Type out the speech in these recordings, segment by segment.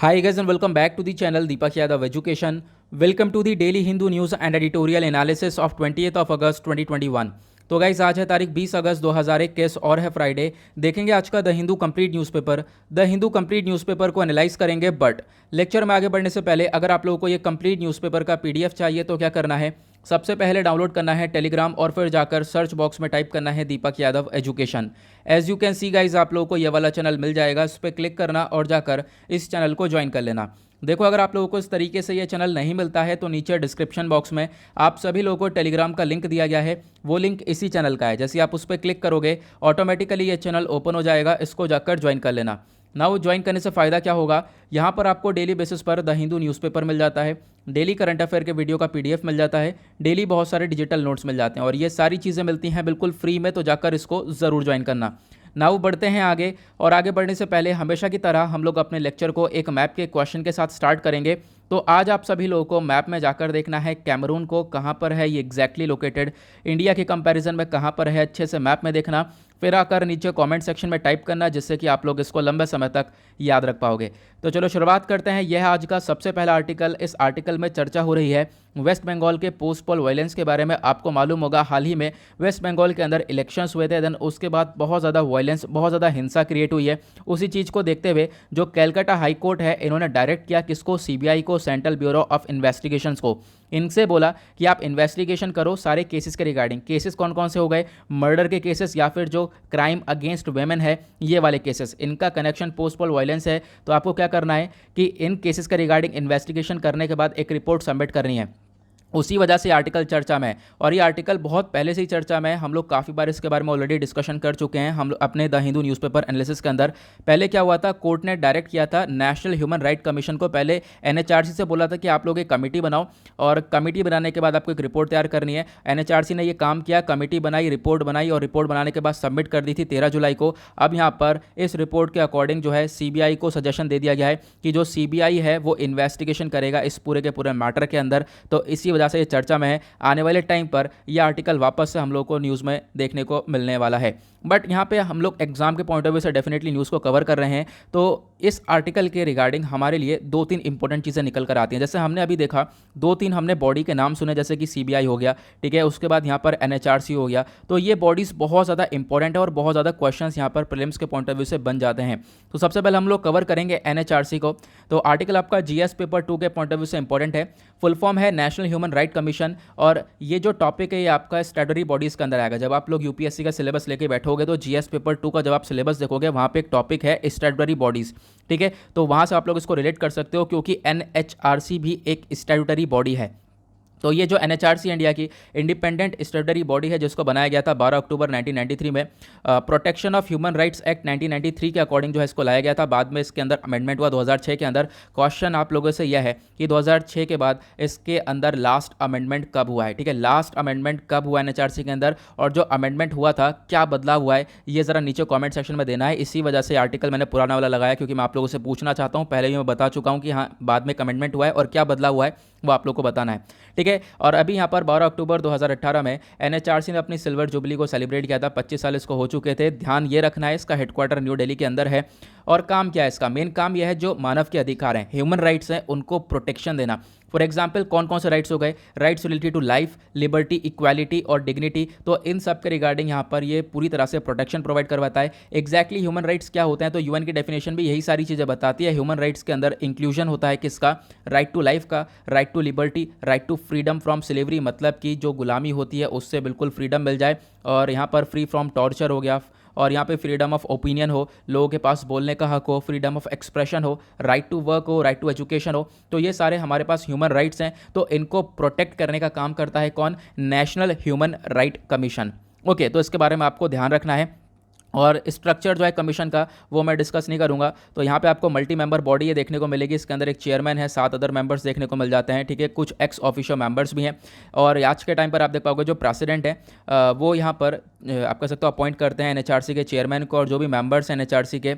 Hi guys and welcome back to the channel Deepak Yadav Education. Welcome to the Daily Hindu News and Editorial Analysis of 20th of August 2021. तो guys आज है तारीख 20 अगस्त 2021 और है Friday. देखेंगे आज का the Hindu complete newspaper. The Hindu complete newspaper को एनालाइज करेंगे, बट लेक्चर में आगे बढ़ने से पहले अगर आप लोगों को ये कंप्लीट न्यूज़पेपर का पीडीएफ चाहिए तो क्या करना है, सबसे पहले डाउनलोड करना है टेलीग्राम और फिर जाकर सर्च बॉक्स में टाइप करना है Deepak Yadav education. As you can see guys आप लोगों को ये वाला चैनल मिल जाएगा, इस पर क्लिक करना और जाकर इस चैनल को ज्वाइन कर लेना। देखो अगर आप लोगों को इस तरीके से ये चैनल नहीं मिलता है तो नीचे डिस्क्रिप्शन बॉक्स में आप सभी लोगों को टेलीग्राम का लिंक दिया गया है, वो लिंक इसी चैनल का है। जैसे आप उस पर क्लिक करोगे ऑटोमेटिकली ये चैनल ओपन हो जाएगा, इसको जाकर ज्वाइन कर लेना। नाउ ज्वाइन करने से फ़ायदा क्या होगा, यहाँ पर आपको डेली बेसिस पर द हिंदू न्यूज़पेपर मिल जाता है, डेली करंट अफेयर के वीडियो का पीडीएफ मिल जाता है, डेली बहुत सारे डिजिटल नोट्स मिल जाते हैं और ये सारी चीज़ें मिलती हैं बिल्कुल फ्री में, तो जाकर इसको ज़रूर ज्वाइन करना। नाउ बढ़ते हैं आगे, और आगे बढ़ने से पहले हमेशा की तरह हम लोग अपने लेक्चर को एक मैप के क्वेश्चन के साथ स्टार्ट करेंगे। तो आज आप सभी लोगों को मैप में जाकर देखना है कैमरून को कहाँ पर है ये एग्जैक्टली लोकेटेड, इंडिया के कंपैरिजन में कहाँ पर है अच्छे से मैप में देखना, फिर आकर नीचे कमेंट सेक्शन में टाइप करना, जिससे कि आप लोग इसको लंबे समय तक याद रख पाओगे। तो चलो शुरुआत करते हैं। यह आज का सबसे पहला आर्टिकल। इस आर्टिकल में चर्चा हो रही है वेस्ट बंगाल के पोस्ट पोल वायलेंस के बारे में। आपको मालूम होगा हाल ही में वेस्ट बंगाल के अंदर इलेक्शंस हुए थे, देन उसके बाद बहुत ज़्यादा वायलेंस, बहुत ज़्यादा हिंसा क्रिएट हुई है। उसी चीज़ को देखते हुए जो कैलकाटा हाई कोर्ट है, इन्होंने डायरेक्ट किया किसको, सीबीआई को, सेंट्रल ब्यूरो ऑफ इन्वेस्टिगेशंस को। इनसे बोला कि आप इन्वेस्टिगेशन करो सारे केसेस के रिगार्डिंग। केसेस कौन कौन से हो गए, मर्डर के केसेस या फिर जो क्राइम अगेंस्ट वेमेन है ये वाले केसेस, इनका कनेक्शन पोस्ट पोल वायलेंस है। तो आपको क्या करना है कि इन केसेस के रिगार्डिंग इन्वेस्टिगेशन करने के बाद एक रिपोर्ट सबमिट करनी है। उसी वजह से आर्टिकल चर्चा में है, और ये आर्टिकल बहुत पहले से ही चर्चा में है। हम लोग काफ़ी बार इसके बारे में ऑलरेडी डिस्कशन कर चुके हैं हम अपने द हिंदू न्यूज़पेपर एनालिसिस के अंदर। पहले क्या हुआ था, कोर्ट ने डायरेक्ट किया था नेशनल ह्यूमन राइट कमीशन को, पहले एनएचआरसी से बोला था कि आप लोग एक कमेटी बनाओ, और कमेटी बनाने के बाद आपको एक रिपोर्ट तैयार करनी है। एनएचआरसी ने ये काम किया, कमेटी बनाई, रिपोर्ट बनाई, और रिपोर्ट बनाने के बाद सबमिट कर दी थी 13 जुलाई को। अब यहाँ पर इस रिपोर्ट के अकॉर्डिंग जो है सीबीआई को सजेशन दे दिया गया है कि जो सीबीआई है वो इन्वेस्टिगेशन करेगा इस पूरे के पूरे मैटर के अंदर। तो इसी वजह से ये चर्चा में है। आने वाले टाइम पर यह आर्टिकल वापस से हम लोग को न्यूज़ में देखने को मिलने वाला है। बट यहाँ पे हम लोग एग्जाम के पॉइंट ऑफ व्यू से डेफिनेटली न्यूज़ को कवर कर रहे हैं, तो इस आर्टिकल के रिगार्डिंग हमारे लिए 2-3 इंपॉर्टेंट चीज़ें निकल कर आती हैं। जैसे हमने अभी देखा 2-3 हमने बॉडी के नाम सुने, जैसे कि सीबीआई हो गया, ठीक है, उसके बाद यहाँ पर एनएचआरसी हो गया। तो ये बॉडीज़ बहुत ज़्यादा इंपॉर्टेंट है और बहुत ज़्यादा क्वेश्चंस यहाँ पर प्रीलिम्स के पॉइंट ऑफ व्यू से बन जाते हैं। तो सबसे पहले हम लोग कवर करेंगे एनएचआरसी को। तो आर्टिकल आपका जीएस पेपर 2 के पॉइंट ऑफ व्यू से इंपॉर्टेंट है। फुल फॉर्म है नेशनल ह्यूमन राइट कमीशन, और ये जो टॉपिक है ये आपका स्टैट्यूटरी बॉडीज़ के अंदर आएगा। जब आप लोग यूपीएससी का सिलेबस लेके बैठोगे तो जीएस पेपर 2 का जब आप सिलेबस देखोगे वहाँ पे एक टॉपिक है स्टैट्यूटरी बॉडीज़, ठीक है। तो वहाँ से आप लोग इसको रिलेट कर सकते हो, क्योंकि एनएचआरसी भी एक स्टैट्यूटरी बॉडी है। तो ये जो एनएचआरसी इंडिया की इंडिपेंडेंट स्टैट्यूटरी बॉडी है, जिसको बनाया गया था 12 अक्टूबर 1993 में, protection of human rights act 1993 के अकॉर्डिंग जो है इसको लाया गया था। बाद में इसके अंदर अमेंडमेंट हुआ 2006 के अंदर। क्वेश्चन आप लोगों से यह है कि 2006 के बाद इसके अंदर लास्ट अमेंडमेंट कब हुआ है, ठीक है, लास्ट अमेंडमेंट कब हुआ एनएचआरसी के अंदर, और जो अमेंडमेंट हुआ था क्या बदलाव हुआ है, ये ज़रा नीचे कॉमेंट सेक्शन में देना है। इसी वजह से आर्टिकल मैंने पुराना वाला लगाया, क्योंकि मैं आप लोगों से पूछना चाहता हूँ, पहले ही मैं बता चुका हूँ कि हाँ बाद में अमेंडमेंट हुआ है और क्या बदलाव हुआ है वो आप लोग को बताना है, ठीक है। और अभी यहाँ पर 12 अक्टूबर 2018 में एनएचआरसी ने अपनी सिल्वर जुबली को सेलिब्रेट किया था। 25 साल इसको हो चुके थे। ध्यान ये रखना है, इसका हेडक्वार्टर न्यू दिल्ली के अंदर है। और काम क्या है इसका, मेन काम यह है जो मानव के अधिकार हैं, ह्यूमन राइट्स हैं, उनको प्रोटेक्शन देना। फॉर एग्जाम्पल कौन कौन से राइट्स हो गए, rights related to life, liberty, equality और डिग्निटी। तो इन सब के रिगार्डिंग यहाँ पर ये पूरी तरह से प्रोटेक्शन प्रोवाइड करवाता है। एग्जैक्टली ह्यूमन राइट्स क्या होते हैं, तो यूएन की डेफिनेशन भी यही सारी चीज़ें बताती है। ह्यूमन राइट्स के अंदर इंक्लूजन होता है किसका, राइट टू लाइफ का, right to liberty, right to freedom from slavery, मतलब कि जो गुलामी होती है उससे बिल्कुल फ्रीडम मिल जाए, और यहाँ पर फ्री फ्रॉम टॉर्चर हो गया, और यहाँ पे फ्रीडम ऑफ ओपिनियन हो, लोगों के पास बोलने का हक हो, फ्रीडम ऑफ एक्सप्रेशन हो, राइट टू वर्क हो, राइट टू एजुकेशन हो। तो ये सारे हमारे पास ह्यूमन राइट्स हैं। तो इनको प्रोटेक्ट करने का काम करता है कौन, national human right commission. Okay, तो इसके बारे में आपको ध्यान रखना है। और स्ट्रक्चर जो है कमीशन का वो मैं डिस्कस नहीं करूंगा। तो यहाँ पे आपको मल्टी मेंबर बॉडी ये देखने को मिलेगी। इसके अंदर एक चेयरमैन है, 7 अदर मेंबर्स देखने को मिल जाते हैं, ठीक है, कुछ एक्स ऑफिशियल मेंबर्स भी हैं। और आज के टाइम पर आप देख पाओगे जो प्रेसिडेंट है वो यहाँ पर आप कह सकते हो अपॉइंट करते हैं एनएचआरसी के चेयरमैन को, और जो भी मेंबर्स हैं एनएचआरसी के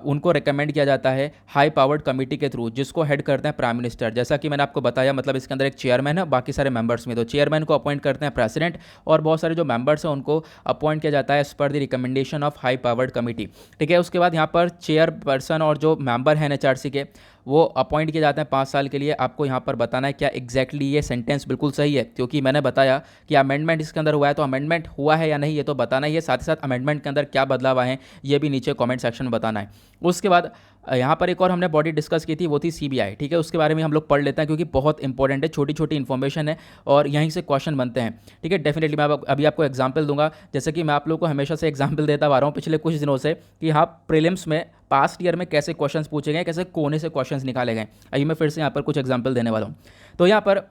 उनको रिकमेंड किया जाता है हाई पावर्ड कमेटी के थ्रू, जिसको हेड करते हैं प्राइम मिनिस्टर। जैसा कि मैंने आपको बताया, मतलब इसके अंदर एक चेयरमैन है, बाकी सारे मेंबर्स में। तो चेयरमैन को अपॉइंट करते हैं प्रेसिडेंट, और बहुत सारे जो मेंबर्स हैं उनको अपॉइंट किया जाता है as per the recommendation of high powered committee, ठीक है। उसके बाद यहाँ पर चेयर पर्सन और जो मेंबर हैं एनएचआरसी के वो अपॉइंट किए जाते हैं 5 साल के लिए। आपको यहाँ पर बताना है क्या एग्जैक्टली ये सेंटेंस बिल्कुल सही है, क्योंकि मैंने बताया कि अमेंडमेंट इसके अंदर हुआ है, तो अमेंडमेंट हुआ है या नहीं ये तो बताना ही है, साथ ही साथ अमेंडमेंट के अंदर क्या बदलाव आए हैं ये भी नीचे कमेंट सेक्शन में बताना है। उसके बाद यहाँ पर एक और हमने बॉडी डिस्कस की थी, वो थी सीबीआई, ठीक है। उसके बारे में हम लोग पढ़ लेते हैं क्योंकि बहुत इंपॉर्टेंट है, छोटी छोटी इन्फॉर्मेशन है और यहीं से क्वेश्चन बनते हैं, ठीक है। डेफिनेटली मैं अभी आपको एग्जाम्पल दूंगा, जैसे कि मैं आप लोगों को हमेशा से एग्जाम्पल देता आ रहा हूँ पिछले कुछ दिनों से कि हाँ प्रीलिम्स में पास्ट ईयर में कैसे क्वेश्चंस पूछे गए, कैसे कोने से क्वेश्चंस निकाले गए। अभी मैं फिर से यहाँ पर कुछ एग्जाम्पल देने वाला हूँ। तो यहाँ पर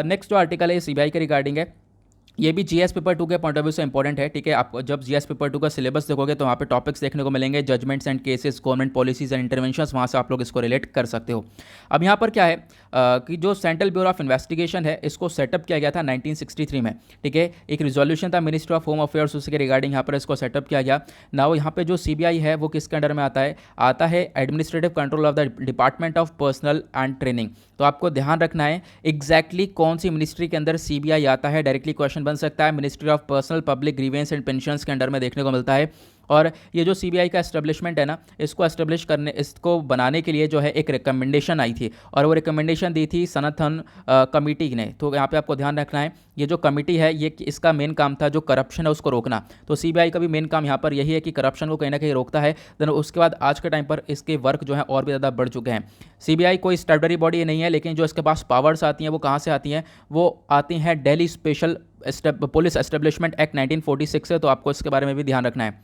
नेक्स्ट जो आर्टिकल है सीबीआई के रिगार्डिंग है, ये भी जीएस पेपर 2 के पॉइंट ऑफ व्यू से इंपॉर्टेंट है, ठीक है। आप जब जीएस पेपर 2 का सिलेबस देखोगे तो वहाँ पे टॉपिक्स देखने को मिलेंगे, judgments and cases, government policies and interventions, वहाँ से आप लोग इसको रिलेट कर सकते हो। अब यहाँ पर क्या है कि जो सेंट्रल ब्यूरो ऑफ इन्वेस्टिगेशन है इसको सेटअप किया गया था 1963 में, ठीक है। एक रिजोल्यूशन था मिनिस्ट्री ऑफ होम अफेयर्स, उसके रिगार्डिंग यहाँ पर इसको सेटअप किया गया। नाउ यहाँ पे जो सीबीआई है वो किसके अंडर में आता है administrative control of the department of personal and training. तो आपको ध्यान रखना है एग्जैक्टली कौन सी मिनिस्ट्री के अंदर सीबीआई आता है। डायरेक्टली क्वेश्चन बन सकता है, ministry of personnel public grievance and pensions के अंडर में देखने को मिलता है। और ये जो सीबीआई का एस्टेब्लिशमेंट है ना, इसको बनाने के लिए जो है एक रिकमेंडेशन आई थी और वो रिकमेंडेशन दी थी सनातन कमेटी ने। तो यहाँ पे आपको ध्यान रखना है ये जो कमेटी है ये इसका मेन काम था जो करप्शन है उसको रोकना। तो सीबीआई का भी मेन काम यहाँ पर यही है कि करप्शन को कहीं ना कहीं रोकता है। देन उसके बाद आज के टाइम पर इसके वर्क जो है और भी ज़्यादा बढ़ चुके हैं। सीबीआई कोई स्टैट्यूटरी बॉडी नहीं है, लेकिन जो इसके पास पावर्स आती हैं वो कहाँ से आती हैं, वो आती हैं Delhi special police establishment act 1946 से। तो आपको इसके बारे में भी ध्यान रखना है।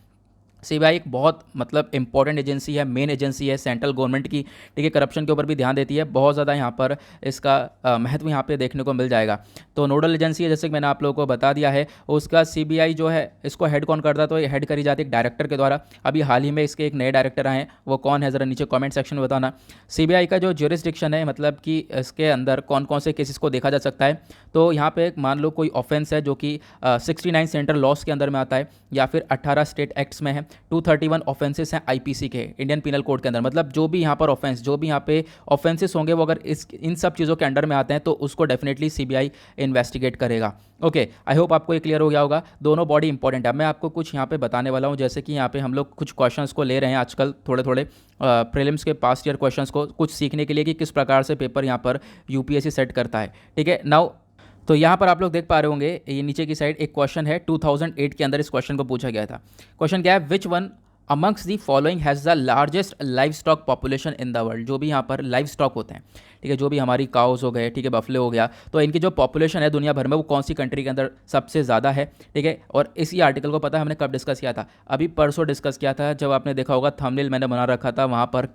सीबीआई एक बहुत मतलब इंपॉर्टेंट एजेंसी है, मेन एजेंसी है सेंट्रल गवर्नमेंट की, ठीक है। करप्शन के ऊपर भी ध्यान देती है, बहुत ज़्यादा यहाँ पर इसका महत्व यहाँ पे देखने को मिल जाएगा। तो नोडल एजेंसी है जैसे कि मैंने आप लोगों को बता दिया है। उसका सीबीआई जो है इसको हेड कौन करता है, तो ये हेड करी जाती है एक डायरेक्टर के द्वारा। अभी हाल ही में इसके एक नए डायरेक्टर आए हैं, वो कौन है ज़रा नीचे कॉमेंट सेक्शन में बताना। सीबीआई का जो ज्यूरिसडिक्शन है, मतलब कि इसके अंदर कौन कौन से केसेस को देखा जा सकता है, तो यहाँ पे मान लो कोई ऑफेंस है जो कि 69 सेंट्रल लॉस के अंदर में आता है या फिर 18 स्टेट एक्ट्स में है, 231 ऑफेंसेस हैं आईपीसी के, इंडियन पिनल कोड के अंदर। मतलब जो भी यहाँ पर ऑफेंसेस होंगे वो अगर इन सब चीज़ों के अंडर में आते हैं तो उसको डेफिनेटली सीबीआई इन्वेस्टिगेट करेगा। ओके, आई होप आपको ये क्लियर हो गया होगा। दोनों बॉडी इंपॉर्टेंट है। मैं आपको कुछ यहाँ पे बताने वाला हूँ, जैसे कि यहाँ पे हम लोग कुछ क्वेश्चंस को ले रहे हैं आजकल थोड़े थोड़े प्रीलिम्स के पास्ट ईयर क्वेश्चंस को कुछ सीखने के लिए कि किस प्रकार से पेपर यहाँ पर यूपीएससी सेट करता है, ठीक है। नाउ तो यहाँ पर आप लोग देख पा रहे होंगे ये नीचे की साइड एक क्वेश्चन है 2008 के अंदर। इस क्वेश्चन को पूछा गया था। क्वेश्चन क्या है, which one amongst the following has the largest live stock population in the world. जो भी यहाँ पर लाइव स्टॉक होते हैं, ठीक है, जो भी हमारी काउस हो गए, ठीक है, बफले हो गया, तो इनकी जो पॉपुलेशन है दुनिया भर में वो कौन सी कंट्री के अंदर सबसे ज़्यादा है, ठीक है। और इसी आर्टिकल को पता है हमने कब डिस्कस किया था, अभी परसों डिस्कस किया था, जब आपने देखा होगा थंबनेल मैंने बना रखा था, वहाँ पर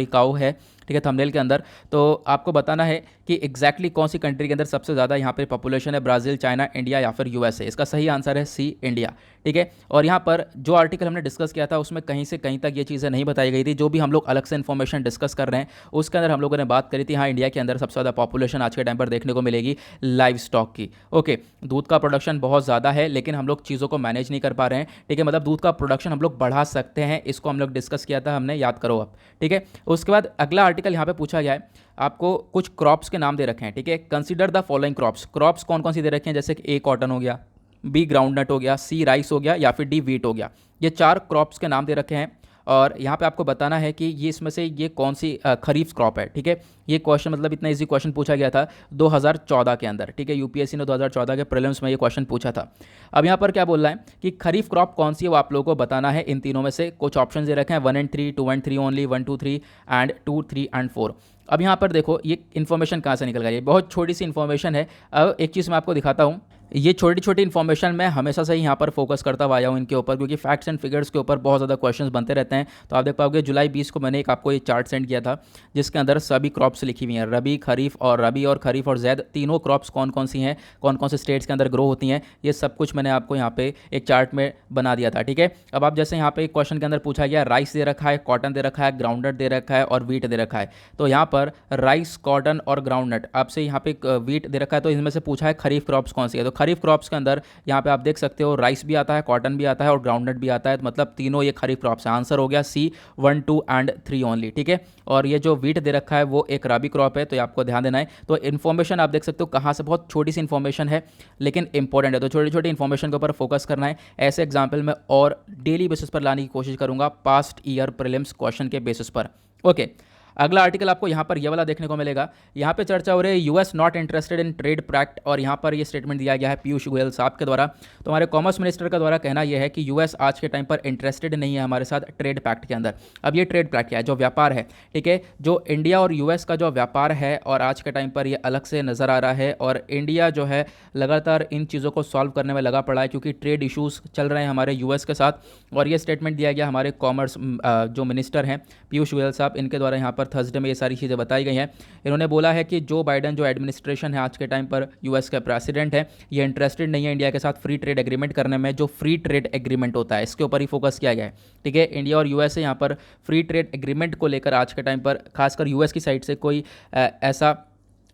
काउ है, ठीक है, थंबनेल के अंदर। तो आपको बताना है कि एग्जैक्टली कौन सी कंट्री के अंदर सबसे ज़्यादा यहाँ पे पॉपुलेशन है, ब्राज़ील, चाइना, इंडिया या फिर यूएसए। इसका सही आंसर है सी, इंडिया, ठीक है। और यहाँ पर जो आर्टिकल हमने डिस्कस किया था उसमें कहीं से कहीं तक ये चीज़ें नहीं बताई गई थी। जो भी हम लोग अलग से इन्फॉर्मेशन डिस्कस कर रहे हैं उसके अंदर हम लोगों ने बात करी थी, हाँ इंडिया के अंदर सबसे ज़्यादा पॉपुलेशन आज के टाइम पर देखने को मिलेगी लाइव स्टॉक की। ओके, दूध का प्रोडक्शन बहुत ज़्यादा है लेकिन हम लोग चीज़ों को मैनेज नहीं कर पा रहे हैं, ठीक है। मतलब दूध का प्रोडक्शन हम लोग बढ़ा सकते हैं, इसको हम लोग डिस्कस किया था हमने, याद करो आप, ठीक है। उसके बाद अगला आर्टिकल यहाँ पे पूछा गया है, आपको कुछ क्रॉप्स के नाम दे रखे हैं, ठीक है। Consider the following crops. Crops कौन कौन सी दे रखे हैं, जैसे कि ए कॉटन हो गया, बी ग्राउंडनट हो गया, सी राइस हो गया या फिर डी व्हीट हो गया। ये 4 क्रॉप्स के नाम दे रखे हैं और यहाँ पे आपको बताना है कि ये इसमें से ये कौन सी खरीफ क्रॉप है, ठीक है। ये क्वेश्चन मतलब इतना इजी क्वेश्चन पूछा गया था 2014 के अंदर, ठीक है। यूपीएससी ने 2014 के प्रीलिम्स में ये क्वेश्चन पूछा था। अब यहाँ पर क्या बोल रहा है कि खरीफ क्रॉप कौन सी है वो आप लोगों को बताना है। इन तीनों में से कुछ ऑप्शन दे रखे हैं 1 and 3, 2 and 3 only, 1 2 3 and 2 3 and 4। अब यहाँ पर देखो ये इन्फॉर्मेशन कहाँ से निकल गई है, बहुत छोटी सी इन्फॉर्मेशन है। अब एक चीज़ मैं आपको दिखाता हूँ, ये छोटी छोटी इन्फॉर्मेशन मैं हमेशा से ही यहाँ पर फोकस करता हुआ आया हूँ इनके ऊपर, क्योंकि फैक्ट्स एंड फिगर्स के ऊपर बहुत ज़्यादा क्वेश्चंस बनते रहते हैं। तो आप देख पाओगे जुलाई 20 को मैंने आपको ये चार्ट सेंड किया था जिसके अंदर सभी क्रॉप्स लिखी हुई हैं, रबी और खरीफ और जैद तीनों क्रॉप्स कौन कौन सी हैं, कौन कौन से स्टेट्स के अंदर ग्रो होती हैं, ये सब कुछ मैंने आपको यहाँ पे एक चार्ट में बना दिया था, ठीक है। अब आप जैसे यहाँ पे एक क्वेश्चन के अंदर पूछा गया राइस दे रखा है, कॉटन दे रखा है, ग्राउंडनट दे रखा है और वीट दे रखा है। तो यहाँ पर राइस, कॉटन और ग्राउंडनट, आपसे यहाँ पे वीट दे रखा है, तो इनमें से पूछा है खरीफ क्रॉप्स कौन सी है। तो खरीफ क्रॉप्स के अंदर यहाँ पे आप देख सकते हो राइस भी आता है, कॉटन भी आता है और ग्राउंडनट भी आता है, तो मतलब तीनों ये खरीफ क्रॉप्स हैं। आंसर हो गया सी 1 2 and 3 ओनली, ठीक है। और ये जो वीट दे रखा है वो एक रबी क्रॉप है, तो ये आपको ध्यान देना है। तो इन्फॉर्मेशन आप देख सकते हो कहाँ से, बहुत छोटी सी इन्फॉर्मेशन है लेकिन इंपॉर्टेंट है, तो छोटी छोटी इन्फॉर्मेशन के ऊपर फोकस करना है। ऐसे एग्जाम्पल मैं और डेली बेसिस पर लाने की कोशिश करूँगा पास्ट ईयर प्रीलिम्स क्वेश्चन के बेसिस पर। ओके, अगला आर्टिकल आपको यहाँ पर ये वाला देखने को मिलेगा। यहाँ पे चर्चा हो रही है US not interested in trade pact, और यहाँ पर ये स्टेटमेंट दिया गया है पीयूष गोयल साहब के द्वारा। तो हमारे कॉमर्स मिनिस्टर का द्वारा कहना यह है कि यूएस आज के टाइम पर इंटरेस्टेड नहीं है हमारे साथ ट्रेड पैक्ट के अंदर। अब ये ट्रेड पैक्ट क्या है, जो व्यापार है, ठीक है, जो इंडिया और यूएस का जो व्यापार है और आज के टाइम पर ये अलग से नज़र आ रहा है, और इंडिया जो है लगातार इन चीज़ों को सॉल्व करने में लगा पड़ा है क्योंकि ट्रेड इशूज़ चल रहे हैं हमारे यूएस के साथ। और ये स्टेटमेंट दिया गया हमारे कॉमर्स जो मिनिस्टर हैं पीयूष गोयल साहब, इनके द्वारा यहाँ पर थर्सडे में ये सारी चीज़ें बताई गई हैं। इन्होंने बोला है कि जो बाइडन जो एडमिनिस्ट्रेशन है आज के टाइम पर यूएस का प्रेसिडेंट है, ये इंटरेस्टेड नहीं है इंडिया के साथ फ्री ट्रेड एग्रीमेंट करने में। जो फ्री ट्रेड एग्रीमेंट होता है इसके ऊपर ही फोकस किया गया है, ठीक है। इंडिया और यूएस यहाँ पर फ्री ट्रेड एग्रीमेंट को लेकर आज के टाइम पर खासकर यूएस की साइड से कोई ऐसा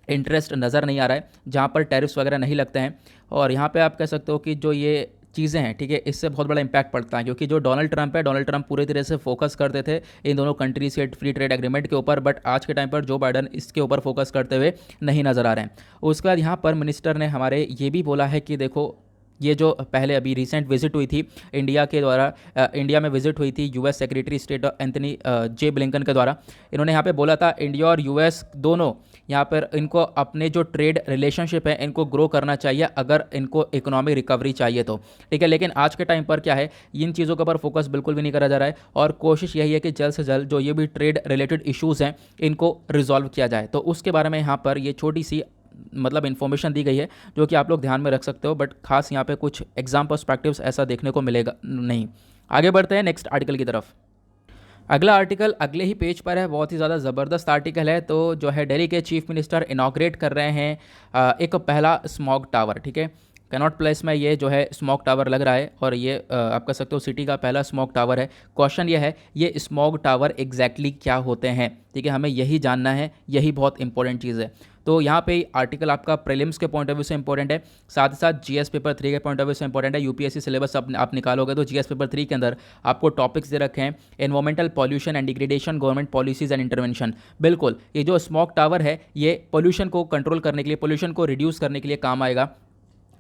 इंटरेस्ट नज़र नहीं आ रहा है जहाँ पर टैरिफ्स वगैरह नहीं लगते हैं। और यहाँ पे आप कह सकते हो कि जो ये चीज़ें हैं, ठीक है, इससे बहुत बड़ा इंपैक्ट पड़ता है क्योंकि जो डोनाल्ड ट्रंप है, डोनाल्ड ट्रंप पूरी तरह से फोकस करते थे इन दोनों कंट्रीज के फ्री ट्रेड एग्रीमेंट के ऊपर, बट आज के टाइम पर जो बाइडन इसके ऊपर फोकस करते हुए नहीं नज़र आ रहे हैं। उसके बाद यहाँ पर मिनिस्टर ने हमारे ये भी बोला है कि देखो ये जो पहले अभी रिसेंट विजिट हुई थी इंडिया के द्वारा, इंडिया में विजिट हुई थी यूएस सेक्रेटरी स्टेट एंथनी जे ब्लिंकन के द्वारा। इन्होंने यहाँ पे बोला था इंडिया और यूएस दोनों यहाँ पर इनको अपने जो ट्रेड रिलेशनशिप है इनको ग्रो करना चाहिए अगर इनको इकोनॉमिक रिकवरी चाहिए तो, ठीक है। लेकिन आज के टाइम पर क्या है, इन चीज़ों के ऊपर फोकस बिल्कुल भी नहीं करा जा रहा है और कोशिश यही है कि जल्द से जल्द जो ये भी ट्रेड रिलेटेड इशूज़ हैं इनको रिजॉल्व किया जाए। तो उसके बारे में यहाँ पर ये छोटी सी मतलब इन्फॉर्मेशन दी गई है जो कि आप लोग ध्यान में रख सकते हो, बट खास यहाँ पे कुछ एग्जाम पर्सपेक्टिव्स ऐसा देखने को मिलेगा नहीं। आगे बढ़ते हैं नेक्स्ट आर्टिकल की तरफ। अगला आर्टिकल अगले ही पेज पर है, बहुत ही ज़्यादा ज़बरदस्त आर्टिकल है। तो जो है दिल्ली के चीफ मिनिस्टर इनॉग्रेट कर रहे हैं एक पहला स्मॉग टावर, ठीक है। कैनॉट प्लेस में ये जो है स्मॉग टावर लग रहा है और ये आप कह सकते हो सिटी का पहला स्मॉग टावर है। क्वेश्चन ये है ये स्मॉग टावर एग्जैक्टली क्या होते हैं, ठीक है, हमें यही जानना है, यही बहुत इंपॉर्टेंट चीज़ है। तो यहाँ पे आर्टिकल आपका प्रीलिम्स के पॉइंट ऑफ व्यू से इंपॉर्टेंट है, साथ ही साथ जीएस पेपर 3 के पॉइंट ऑफ व्यू से इंपॉर्टेंट है। यूपीएससी सिलेबस आप निकालोगे तो जीएस पेपर 3 के अंदर आपको टॉपिक्स दे रखे हैं environmental pollution and degradation, government policies and intervention. बिल्कुल, ये जो स्मॉग टावर है ये पोल्यूशन को कंट्रोल करने के लिए, पोल्यूशन को रिड्यूस करने के लिए काम आएगा।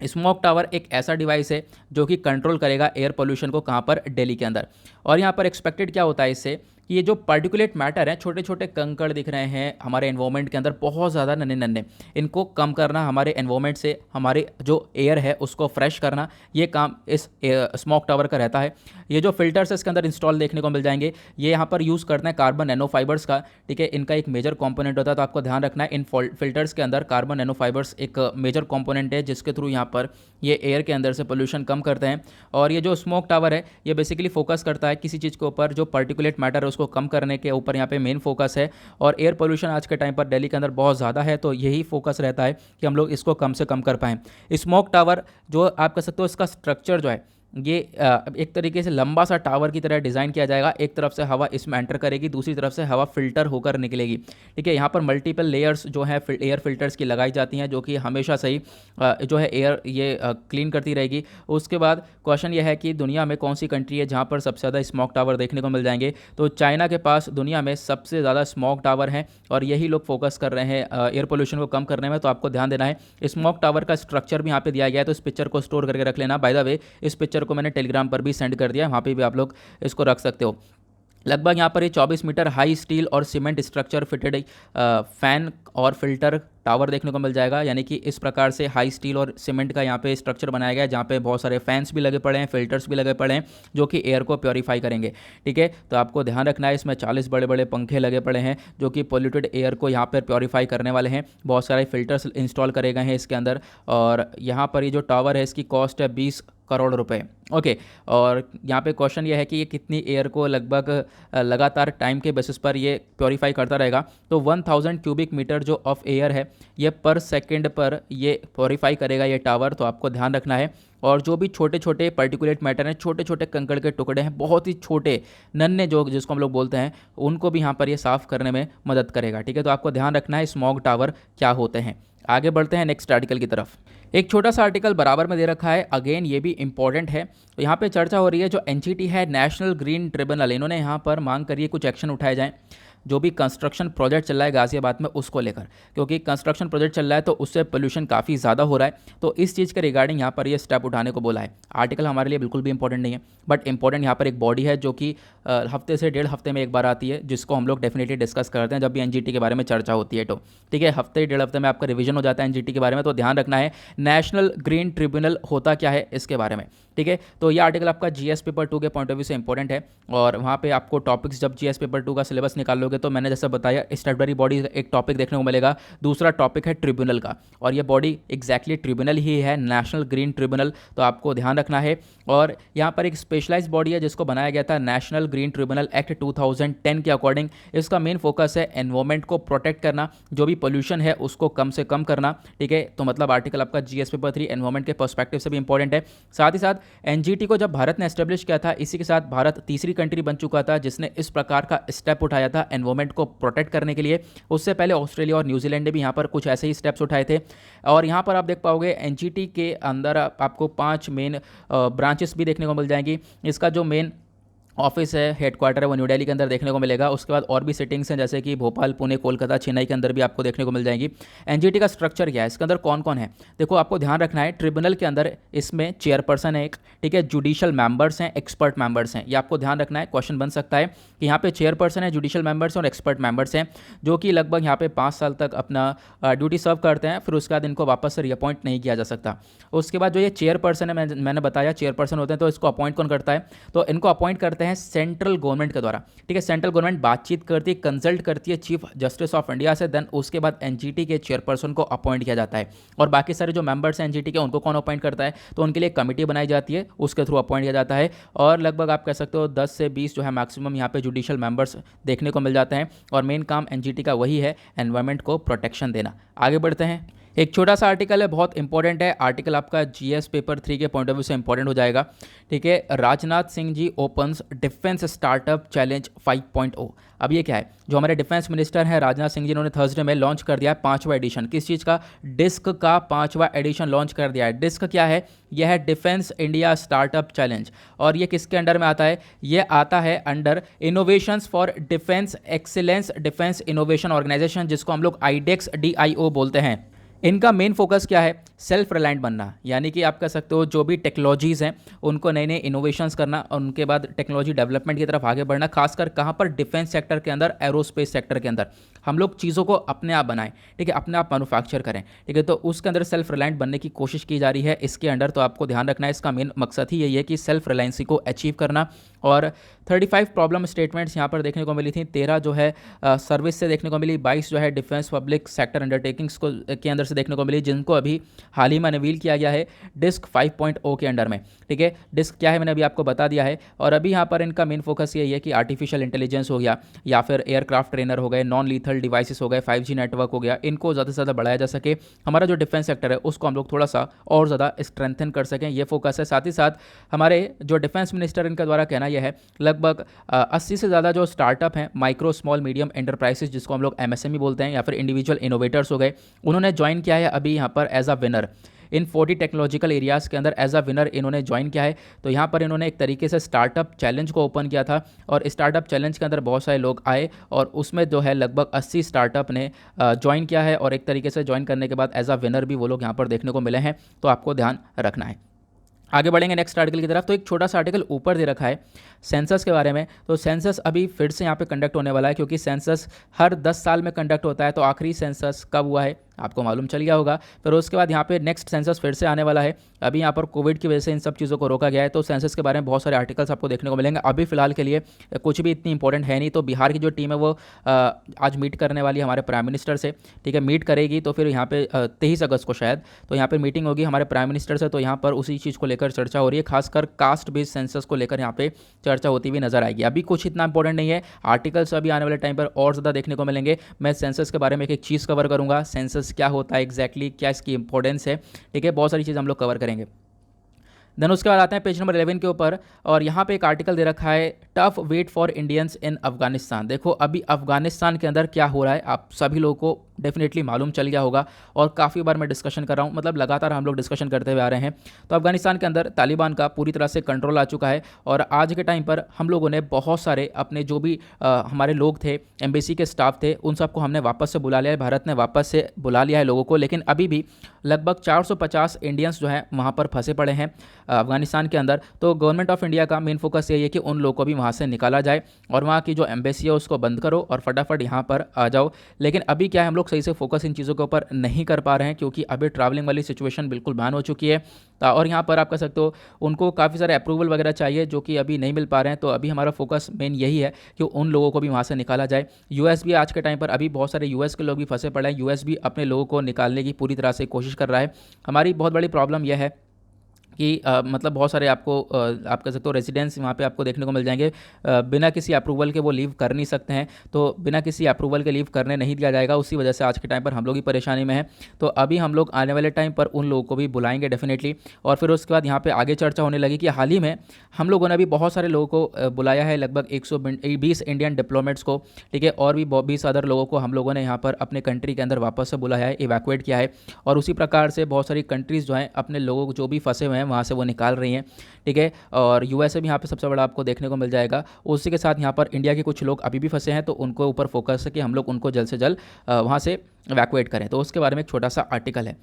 स्मोक टावर एक ऐसा डिवाइस है जो कि कंट्रोल करेगा एयर पोल्यूशन को, कहाँ पर, दिल्ली के अंदर। और यहाँ पर एक्सपेक्टेड क्या होता है इससे कि ये जो पार्टिकुलेट मैटर हैं, छोटे छोटे कंकड़ दिख रहे हैं हमारे एनवायरनमेंट के अंदर, बहुत ज़्यादा नन्हे नन्हे, इनको कम करना, हमारे एनवायरनमेंट से हमारे जो एयर है उसको फ्रेश करना, ये काम इस स्मोक टावर का रहता है। ये जो फिल्टर्स इसके अंदर इंस्टॉल देखने को मिल जाएंगे, ये यहाँ पर यूज़ करते हैं कार्बन नैनो फाइबर्स का, ठीक है। इनका एक मेजर कॉम्पोनेंट होता है, तो आपको ध्यान रखना है इन फिल्टर्स के अंदर कार्बन नैनो फाइबर्स एक मेजर कॉम्पोनेंट है जिसके थ्रू यहाँ पर ये एयर के अंदर से पोल्यूशन कम करते हैं। और ये जो स्मोक टावर है ये बेसिकली फोकस करता है किसी चीज़ के ऊपर, जो पार्टिकुलेट मैटर है उसको कम करने के ऊपर यहाँ पे मेन फोकस है। और एयर पोल्यूशन आज के टाइम पर दिल्ली के अंदर बहुत ज़्यादा है, तो यही फोकस रहता है कि हम लोग इसको कम से कम कर पाएँ। स्मोक टावर जो आप कह सकते हो इसका स्ट्रक्चर जो है ये एक तरीके से लंबा सा टावर की तरह डिज़ाइन किया जाएगा। एक तरफ से हवा इसमें एंटर करेगी, दूसरी तरफ से हवा फिल्टर होकर निकलेगी, ठीक है। यहाँ पर मल्टीपल लेयर्स जो है एयर फिल्टर्स की लगाई जाती हैं जो कि हमेशा सही जो है एयर ये क्लीन करती रहेगी। उसके बाद क्वेश्चन ये है कि दुनिया में कौन सी कंट्री है जहाँ पर सबसे ज़्यादा स्मोक टावर देखने को मिल जाएंगे, तो चाइना के पास दुनिया में सबसे ज़्यादा स्मोक टावर हैं और यही लोग फोकस कर रहे हैं एयर पोल्यूशन को कम करने में। तो आपको ध्यान देना है स्मोक टावर का स्ट्रक्चर भी यहाँ पे दिया गया है, तो इस पिक्चर को स्टोर करके रख लेना। बाय द वे इस पिक्चर को मैंने टेलीग्राम पर भी सेंड कर दिया है, वहाँ पे भी आप लोग इसको रख सकते हो। लगभग यहाँ पर ये 24 मीटर हाई स्टील और सीमेंट स्ट्रक्चर फिटेड फैन और फिल्टर टावर देखने को मिल जाएगा। यानी कि इस प्रकार से हाई स्टील और सीमेंट का यहाँ पे स्ट्रक्चर बनाया गया है जहाँ पे बहुत सारे फैंस भी लगे पड़े हैं, फिल्टर्स भी लगे पड़े हैं जो कि एयर को प्योरीफाई करेंगे, ठीक है। तो आपको ध्यान रखना है इसमें 40 बड़े बड़े पंखे लगे पड़े हैं जो कि पोल्यूटेड एयर को यहाँ पर प्योरीफाई करने वाले हैं। बहुत सारे फिल्टर्स इंस्टॉल करे गए हैं इसके अंदर। और यहाँ पर ये जो टावर है इसकी कॉस्ट है 20 करोड़ रुपए, ओके। और यहाँ पे क्वेश्चन ये है कि ये कितनी एयर को लगभग लगातार टाइम के बेसिस पर ये प्योरीफाई करता रहेगा। तो 1000 क्यूबिक मीटर जो ऑफ एयर है ये पर सेकंड पर ये प्योरीफाई करेगा ये टावर, तो आपको ध्यान रखना है। और जो भी छोटे छोटे पर्टिकुलेट मैटर हैं, छोटे छोटे कंकड़ के टुकड़े हैं, बहुत ही छोटे नन्हे जो जिसको हम लोग बोलते हैं, उनको भी यहाँ पर ये साफ़ करने में मदद करेगा, ठीक है। तो आपको ध्यान रखना है स्मॉग टावर क्या होते हैं। आगे बढ़ते हैं नेक्स्ट आर्टिकल की तरफ। एक छोटा सा आर्टिकल बराबर में दे रखा है, अगेन ये भी इंपॉर्टेंट है। तो यहाँ पे चर्चा हो रही है जो एनजीटी है, नेशनल ग्रीन ट्रिब्यूनल, इन्होंने यहाँ पर मांग करी है कुछ एक्शन उठाए जाएँ। जो भी कंस्ट्रक्शन प्रोजेक्ट चल रहा है गाजियाबाद में उसको लेकर, क्योंकि कंस्ट्रक्शन प्रोजेक्ट चल रहा है तो उससे पोल्यूशन काफ़ी ज़्यादा हो रहा है। तो इस चीज़ के रिगार्डिंग यहाँ पर ये स्टेप उठाने को बोला है। आर्टिकल हमारे लिए बिल्कुल भी इंपॉर्टेंट नहीं है, बट इंपॉर्टेंट यहाँ पर एक बॉडी है जो कि हफ्ते से 1.5 हफ्ते में एक बार आती है, जिसको हम लोग डेफिनेटली डिस्कस करते हैं जब भी एनजीटी के बारे में चर्चा होती है। तो ठीक है, हफ्ते 1.5 हफ्ते में आपका रिवीजन हो जाता है एनजीटी के बारे में। तो ध्यान रखना है नेशनल ग्रीन ट्रिब्यूनल होता क्या है इसके बारे में। ठीक है, तो ये आर्टिकल आपका जीएस पेपर 2 के पॉइंट ऑफ व्यू से इंपॉर्टेंट है, और वहाँ पे आपको टॉपिक्स जब जीएस पेपर 2 का सिलेबस निकाल लोगे तो मैंने जैसा बताया स्टैट्यूटरी बॉडी एक टॉपिक देखने को मिलेगा, दूसरा टॉपिक है ट्रिब्यूनल का, और ये बॉडी एग्जैक्टली ट्रिब्यूनल ही है, नेशनल ग्रीन ट्रिब्यूनल। तो आपको ध्यान रखना है। और यहाँ पर एक स्पेशलाइज बॉडी है जिसको बनाया गया था नेशनल ग्रीन ट्रिब्यूनल एक्ट 2010 के अकॉर्डिंग। इसका मेन फोकस है एनवायरमेंट को प्रोटेक्ट करना, जो भी पोल्यूशन है उसको कम से कम करना। ठीक है, तो मतलब आर्टिकल आपका जीएस पेपर 3 एनवायरमेंट के पर्सपेक्टिव से भी इंपॉर्टेंट है। साथ ही साथ एनजीटी को जब भारत ने एस्टेब्लिश किया था, इसी के साथ भारत तीसरी कंट्री बन चुका था जिसने इस प्रकार का स्टेप उठाया था एनवायरमेंट को प्रोटेक्ट करने के लिए। उससे पहले ऑस्ट्रेलिया और न्यूजीलैंड ने भी यहाँ पर कुछ ऐसे ही स्टेप्स उठाए थे। और यहाँ पर आप देख पाओगे एनजीटी के अंदर आपको 5 मेन ब्रांचेस भी देखने को मिल जाएंगी। इसका जो मेन ऑफिस है, हेडक्वार्टर है, वो न्यू दिल्ली के अंदर देखने को मिलेगा। उसके बाद और भी सिटिंग्स हैं जैसे कि भोपाल, पुणे, कोलकाता, चेन्नई के अंदर भी आपको देखने को मिल जाएंगी। एनजीटी का स्ट्रक्चर क्या है, इसके अंदर कौन कौन है, देखो आपको ध्यान रखना है। ट्रिब्यूनल के अंदर इसमें चेयरपर्सन है एक, ठीक है, जुडिशियल मेंबर्स हैं, एक्सपर्ट मेंबर्स हैं। ये आपको ध्यान रखना है, क्वेश्चन बन सकता है कि यहाँ पे चेयरपर्सन है, जुडिशियल मेंबर्स और एक्सपर्ट मेंबर्स हैं, जो कि लगभग यहाँ पे 5 साल तक अपना ड्यूटी सर्व करते हैं, फिर उसके बाद इनको वापस से रीअपॉइंट नहीं किया जा सकता। उसके बाद जो ये चेयरपर्सन है, मैंने बताया चेयरपर्सन होते हैं, तो इसको अपॉइंट कौन करता है, तो इनको अपॉइंट करते हैं सेंट्रल गवर्नमेंट के द्वारा। ठीक है, सेंट्रल गवर्नमेंट बातचीत करती है, कंसल्ट करती है चीफ जस्टिस ऑफ इंडिया से, देन उसके बाद एनजीटी के चेयरपर्सन को अपॉइंट किया जाता है। और बाकी सारे जो मेंबर्स हैं एनजीटी के, उनको कौन अपॉइंट करता है, तो उनके लिए कमेटी बनाई जाती है, उसके थ्रू अपॉइंट किया जाता है। और लगभग आप कह सकते हो 10 से 20 जो है मैक्सिमम यहाँ पे जुडिशियल मेंबर्स देखने को मिल जाते हैं। और मेन काम एनजीटी का वही है, एनवायरमेंट को प्रोटेक्शन देना। आगे बढ़ते हैं, एक छोटा सा आर्टिकल है, बहुत इंपॉर्टेंट है आर्टिकल, आपका जीएस पेपर 3 के पॉइंट ऑफ व्यू से इंपॉर्टेंट हो जाएगा। ठीक है, Rajnath Singh ji opens defence startup challenge 5.0। अब ये क्या है, जो हमारे डिफेंस मिनिस्टर हैं राजनाथ सिंह जी, इन्होंने थर्सडे में लॉन्च कर दिया है 5वां एडिशन। किस चीज़ का, डिस्क का 5वां एडिशन लॉन्च कर दिया है। डिस्क क्या है, यह है डिफेंस इंडिया स्टार्टअप चैलेंज, और ये किसके अंडर में आता है, ये आता है under innovations for defence excellence defence innovation organisation, जिसको हम लोग आईडेक्स DIO बोलते हैं। इनका मेन फोकस क्या है, सेल्फ रिलायंट बनना, यानी कि आप कह सकते हो जो भी टेक्नोलॉजीज़ हैं उनको नए नए इनोवेशंस करना, और उनके बाद टेक्नोलॉजी डेवलपमेंट की तरफ आगे बढ़ना, खासकर कहाँ पर, डिफेंस सेक्टर के अंदर, एरोस्पेस सेक्टर के अंदर हम लोग चीज़ों को अपने आप बनाएं। ठीक है, अपने आप मैन्युफैक्चर करें। ठीक है, तो उसके अंदर सेल्फ रिलायंट बनने की कोशिश की जा रही है इसके अंडर। तो आपको ध्यान रखना है, इसका मेन मकसद ही यही है कि सेल्फ रिलायंसी को अचीव करना। और 35 प्रॉब्लम स्टेटमेंट्स यहाँ पर देखने को मिली थी, 13 जो है सर्विस से देखने को मिली, 22 जो है डिफेंस पब्लिक सेक्टर अंडरटेकिंग्स को के अंदर से देखने को मिली, जिनको अभी हाल ही में अनवील किया गया है डिस्क 5.0 के अंडर में। ठीक है, डिस्क क्या है मैंने अभी आपको बता दिया है। और अभी यहाँ पर इनका मेन फोकस यही है कि आर्टिफिशियल इंटेलिजेंस हो गया, या फिर एयरक्राफ्ट ट्रेनर हो गए, नॉन लीथल डिवाइसेस हो गए, 5G नेटवर्क हो गया, इनको ज़्यादा से ज़्यादा बढ़ाया जा सके। हमारा जो डिफेंस सेक्टर है उसको हम लोग थोड़ा सा और ज़्यादा स्ट्रेंथन कर सकें, ये फोकस है। साथ ही साथ हमारे जो डिफेंस मिनिस्टर, इनका द्वारा कहना यह है, लगभग 80 से ज़्यादा जो स्टार्टअप हैं, माइक्रो स्मॉल मीडियम एंटरप्राइजेस, जिसको हम लोग MSME बोलते हैं, या फिर इंडिविजुअल इनोवेटर्स हो गए, उन्होंने ज्वाइन किया है अभी यहाँ पर as a winner in 40 technological areas के अंदर। एज अ विनर इन्होंने ज्वाइन किया है। तो यहाँ पर इन्होंने एक तरीके से स्टार्टअप चैलेंज को ओपन किया था, और स्टार्टअप चैलेंज के अंदर बहुत सारे लोग आए, और उसमें जो है लगभग 80 स्टार्टअप ने ज्वाइन किया है, और एक तरीके से ज्वाइन करने के बाद एज अ विनर भी वो लोग यहाँ पर देखने को मिले हैं। तो आपको ध्यान रखना है। आगे बढ़ेंगे नेक्स्ट आर्टिकल की तरफ। तो एक छोटा सा आर्टिकल ऊपर दे रखा है सेंसस के बारे में। तो सेंसस अभी फिर से यहाँ पे कंडक्ट होने वाला है, क्योंकि सेंसस हर 10 साल में कंडक्ट होता है। तो आखिरी सेंसस कब हुआ है आपको मालूम चल गया होगा। फिर उसके बाद यहाँ पे नेक्स्ट सेंसस फिर से आने वाला है। अभी यहाँ पर कोविड की वजह से इन सब चीज़ों को रोका गया है। तो सेंसस के बारे में बहुत सारे आर्टिकल्स आपको देखने को मिलेंगे। अभी फिलहाल के लिए कुछ भी इतनी इंपॉर्टेंट है नहीं। तो बिहार की जो टीम है वो आज मीट करने वाली है हमारे प्राइम मिनिस्टर से। ठीक है, मीट करेगी तो फिर यहाँ पे 23 अगस्त को शायद तो यहाँ पर मीटिंग होगी हमारे प्राइम मिनिस्टर से। तो यहाँ पर उसी चीज़ को लेकर चर्चा हो रही है, खासकर कास्ट बेस्ड सेंसस को लेकर यहाँ पे चर्चा होती हुई नजर आएगी। अभी कुछ इतना इंपॉर्टेंट नहीं है, आर्टिकल्स अभी आने वाले टाइम पर और ज़्यादा देखने को मिलेंगे। मैं सेंसस के बारे में एक चीज़ कवर करूँगा, सेंसस क्या होता है एग्जैक्टली, क्या इसकी इंपॉर्टेंस है। ठीक है, बहुत सारी चीज़ हम लोग कवर करेंगे। देन उसके बाद आते हैं पेज नंबर 11 के ऊपर, और यहाँ पे एक आर्टिकल दे रखा है tough wait for Indians in Afghanistan. देखो अभी अफगानिस्तान के अंदर क्या हो रहा है आप सभी लोगों को डेफिनेटली मालूम चल गया होगा और काफ़ी बार मैं डिस्कशन कर रहा हूँ, मतलब लगातार हम लोग डिस्कशन करते हुए आ रहे हैं। तो अफगानिस्तान के अंदर तालिबान का पूरी तरह से कंट्रोल आ चुका है और आज के टाइम पर हम लोगों ने बहुत सारे अपने जो भी हमारे लोग थे, एम्बेसी के स्टाफ थे, उन सबको हमने वापस से बुला लिया है, भारत ने वापस से बुला लिया है लोगों को। लेकिन अभी भी लगभग 450 इंडियंस जो हैं वहाँ पर फंसे पड़े हैं अफगानिस्तान के अंदर। तो गवर्नमेंट ऑफ इंडिया का मेन फोकस यही है कि उन लोगों को भी वहाँ से निकाला जाए और वहाँ की जो एम्बेसी है उसको बंद करो और फटाफट यहाँ पर आ जाओ। लेकिन अभी क्या है, हम लोग सही से फोकस इन चीज़ों के ऊपर नहीं कर पा रहे हैं क्योंकि अभी ट्रैवलिंग वाली सिचुएशन बिल्कुल बैन हो चुकी है। और यहाँ पर आप कह सकते हो उनको काफ़ी सारे अप्रूवल वगैरह चाहिए जो कि अभी नहीं मिल पा रहे हैं। तो अभी हमारा फोकस मेन यही है कि उन लोगों को भी वहाँ से निकाला जाए। यूएस भी आज के टाइम पर अभी बहुत सारे यूएस के लोग भी फंसे पड़े हैं, यूएस भी अपने लोगों को निकालने की पूरी तरह से कोशिश कर रहा है। हमारी बहुत बड़ी प्रॉब्लम यह है कि मतलब बहुत सारे आपको आप कह सकते हो रेजिडेंट्स वहाँ पे आपको देखने को मिल जाएंगे, बिना किसी अप्रूवल के वो लीव कर नहीं सकते हैं। तो बिना किसी अप्रूवल के लीव करने नहीं दिया जाएगा, उसी वजह से आज के टाइम पर हम लोग ही परेशानी में हैं। तो अभी हम लोग आने वाले टाइम पर उन लोगों को भी बुलाएंगे डेफिनेटली। और फिर उसके बाद यहाँ पर आगे चर्चा होने लगी कि हाल ही में हम लोगों ने भी बहुत सारे लोगों को बुलाया है, लगभग 120 इंडियन डिप्लोमेट्स को, ठीक है, और भी 20 अदर लोगों को हम लोगों ने यहाँ पर अपने कंट्री के अंदर वापस से बुलाया है, इवैक्यूएट किया है। और उसी प्रकार से बहुत सारी कंट्रीज़ जो हैं अपने लोगों को जो भी फंसे हुए हैं वहाँ से वो निकाल रही हैं, ठीक है। और यूएसए भी यहाँ पे सबसे बड़ा आपको देखने को मिल जाएगा। उसी के साथ यहाँ पर इंडिया के कुछ लोग अभी भी फंसे हैं, तो उनको ऊपर फोकस है कि हम लोग उनको जल्द से जल्द वहाँ से इवैक्यूएट करें। तो उसके बारे में एक छोटा सा आर्टिकल है।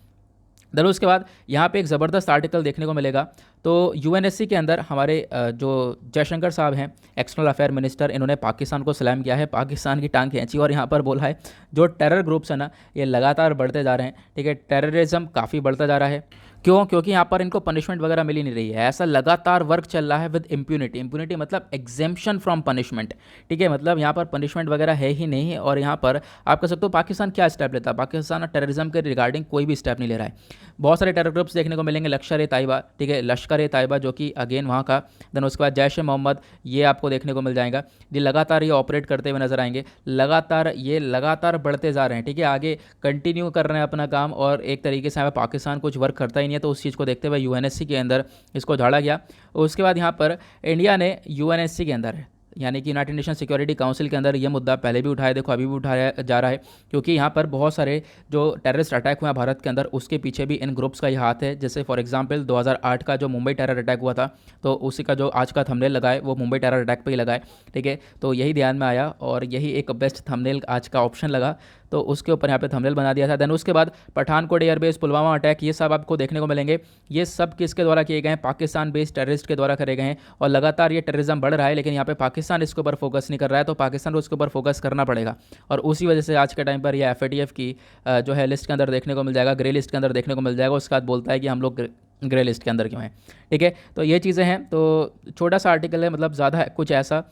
देन उसके बाद यहाँ पे एक ज़बरदस्त आर्टिकल देखने को मिलेगा। तो यूएनएससी के अंदर हमारे जो जयशंकर साहब हैं, एक्सटर्नल अफेयर मिनिस्टर, इन्होंने पाकिस्तान को सलाम किया है, पाकिस्तान की टांग खींची और यहाँ पर बोला है जो टेरर ग्रुप्स है ना ये लगातार बढ़ते जा रहे हैं, ठीक है, टेररिज्म काफ़ी बढ़ता जा रहा है। क्यों? क्योंकि यहाँ पर इनको पनिशमेंट वगैरह मिल ही नहीं रही है। ऐसा लगातार वर्क चल रहा है विद इम्प्यूनिटी। इम्प्यूनिटी मतलब एग्जेम्पशन फ्रॉम पनिशमेंट, ठीक है, मतलब यहाँ पर पनिशमेंट वगैरह है ही नहीं। और यहाँ पर आप कह सकते हो पाकिस्तान क्या स्टेप लेता है, पाकिस्तान टेररिज्म के रिगार्डिंग कोई भी स्टेप नहीं ले रहा है। बहुत सारे टेरर ग्रुप्स देखने को मिलेंगे, लश्कर-ए-तैयबा, ठीक है, लश्कर-ए-तैयबा जो कि अगेन वहाँ का, देन उसके बाद जैश-ए-मोहम्मद, ये आपको देखने को मिल जाएगा। ये लगातार ये ऑपरेट करते हुए नजर आएंगे, लगातार बढ़ते जा रहे हैं, ठीक है, आगे कंटिन्यू कर रहे हैं अपना काम। और एक तरीके से पाकिस्तान कुछ वर्क करता ही नहीं है, तो उस चीज़ को देखते हुए यूएनएससी के अंदर इसको झाड़ा गया। उसके बाद यहाँ पर इंडिया ने यूएनएससी के अंदर यानी कि यूनाइटेड नेशन सिक्योरिटी काउंसिल के अंदर ये मुद्दा पहले भी उठाया, देखो अभी भी उठाया जा रहा है, क्योंकि यहाँ पर बहुत सारे जो टेररिस्ट अटैक हुए हैं भारत के अंदर उसके पीछे भी इन ग्रुप्स का ही हाथ है। जैसे फॉर एग्जांपल 2008 का जो मुंबई टेरर अटैक हुआ था, तो उसी का जो आज का थंबनेल लगाए वो मुंबई टेरर अटैक पे ही लगाए, ठीक है। तो यही ध्यान में आया और यही एक बेस्ट थंबनेल आज का ऑप्शन लगा, तो उसके ऊपर यहाँ पे थंबनेल बना दिया था। देन उसके बाद पठानकोट एयरबेस, पुलवामा अटैक, ये सब आपको देखने को मिलेंगे। ये सब किसके द्वारा किए गए हैं? पाकिस्तान बेस्ड टेररिस्ट के द्वारा करे गए हैं। और लगातार ये टेररिज्म बढ़ रहा है, लेकिन यहाँ पे पाकिस्तान इसके ऊपर फोकस नहीं कर रहा है, तो पाकिस्तान को इसके ऊपर फोकस करना पड़ेगा। और उसी वजह से आज के टाइम पर यह FATF की जो है लिस्ट के अंदर देखने को मिल जाएगा, ग्रे लिस्ट के अंदर देखने को मिल जाएगा। उसके बाद बोलता है कि हम लोग ग्रे लिस्ट के अंदर क्यों हैं, ठीक है। तो ये चीज़ें हैं, तो छोटा सा आर्टिकल है, मतलब ज़्यादा कुछ ऐसा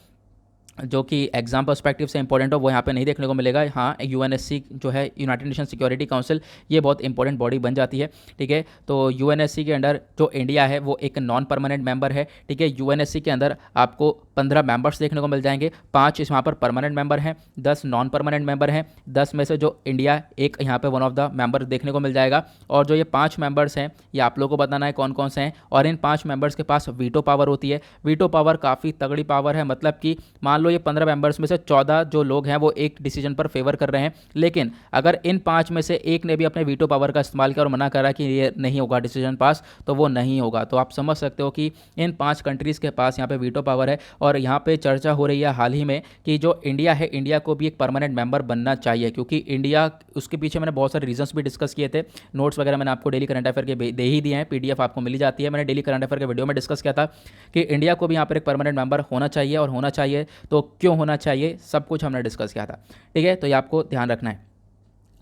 जो कि एग्जाम पर्सपेक्टिव से इंपॉर्टेंट हो वो यहाँ पे नहीं देखने को मिलेगा। हाँ, यूएनएससी जो है यूनाइटेड नेशन सिक्योरिटी काउंसिल, ये बहुत इंपॉर्टेंट बॉडी बन जाती है, ठीक है। तो यूएनएससी के अंडर जो इंडिया है वो एक नॉन परमानेंट मेंबर है, ठीक है। यूएनएससी के अंदर आपको 15 मेंबर्स देखने को मिल जाएंगे, 5 इस वहाँ पर परमानेंट मेंबर हैं, 10 नॉन परमानेंट मेंबर हैं। 10 में से जो इंडिया एक यहाँ पे वन ऑफ द मेंबर देखने को मिल जाएगा। और जो ये 5 मेंबर्स हैं ये आप लोगों को बताना है कौन कौन से हैं। और इन 5 मेंबर्स के पास वीटो पावर होती है। वीटो पावर काफ़ी तगड़ी पावर है, मतलब कि मान लो ये 15 मेंबर्स में से 14 जो लोग हैं वो एक डिसीजन पर फेवर कर रहे हैं, लेकिन अगर इन 5 में से एक ने भी अपने वीटो पावर का इस्तेमाल किया और मना करा कि ये नहीं होगा डिसीजन पास, तो वो नहीं होगा। तो आप समझ सकते हो कि इन 5 कंट्रीज़ के पास यहाँ पे वीटो पावर है। और यहाँ पे चर्चा हो रही है हाल ही में कि जो इंडिया है, इंडिया को भी एक परमानेंट मेंबर बनना चाहिए, क्योंकि इंडिया, उसके पीछे मैंने बहुत सारे रीजंस भी डिस्कस किए थे। नोट्स वगैरह मैंने आपको डेली करंट अफेयर के दे ही दिए हैं, PDF आपको मिली जाती है। मैंने डेली करंट अफेयर के वीडियो में डिस्कस किया था कि इंडिया को भी यहाँ पर एक परमानेंट मेंबर होना चाहिए, और होना चाहिए तो क्यों होना चाहिए, सब कुछ हमने डिस्कस किया था, ठीक है। तो ये आपको ध्यान रखना है।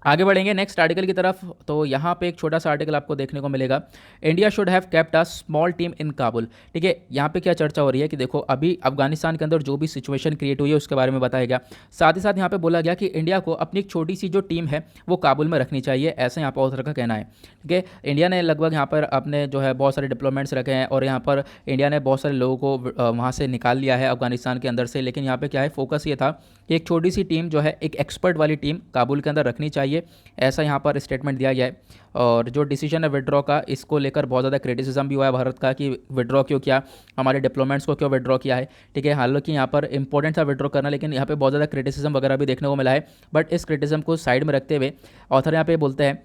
आगे बढ़ेंगे नेक्स्ट आर्टिकल की तरफ। तो यहाँ पे एक छोटा सा आर्टिकल आपको देखने को मिलेगा, India should have kept a small team in Kabul, ठीक है। यहाँ पे क्या चर्चा हो रही है कि देखो अभी अफगानिस्तान के अंदर जो भी सिचुएशन क्रिएट हुई है उसके बारे में बताया गया। साथ ही साथ यहाँ पे बोला गया कि इंडिया को अपनी एक छोटी सी जो टीम है वो काबुल में रखनी चाहिए, ऐसा यहाँ पर ऑथर का कहना है, ठीक है। इंडिया ने लगभग यहाँ पर अपने जो है बहुत सारे डिप्लोमेट्स रखे हैं, और यहाँ पर इंडिया ने बहुत सारे लोगों को वहाँ से निकाल लिया है अफगानिस्तान के अंदर से। लेकिन यहाँ पर क्या है, फोकस ये था कि एक छोटी सी टीम जो है, एक एक्सपर्ट वाली टीम काबुल के अंदर रखनी चाहिए, चाहिए, ऐसा यहाँ पर स्टेटमेंट दिया गया है। और जो डिसीजन है विड्रॉ का, इसको लेकर बहुत ज़्यादा क्रिटिसिज्म भी हुआ है भारत का कि विड्रॉ क्यों किया, हमारे डिप्लोमेट्स को क्यों विड्रॉ किया है। ठीक है, हालांकि यहाँ पर इंपॉर्टेंट था विड्रॉ करना, लेकिन यहाँ पे बहुत ज़्यादा क्रिटिसिज्म वगैरह भी देखने को मिला है। बट इस क्रिटिसिज्म को साइड में रखते हुए ऑथर यहाँ पे बोलते हैं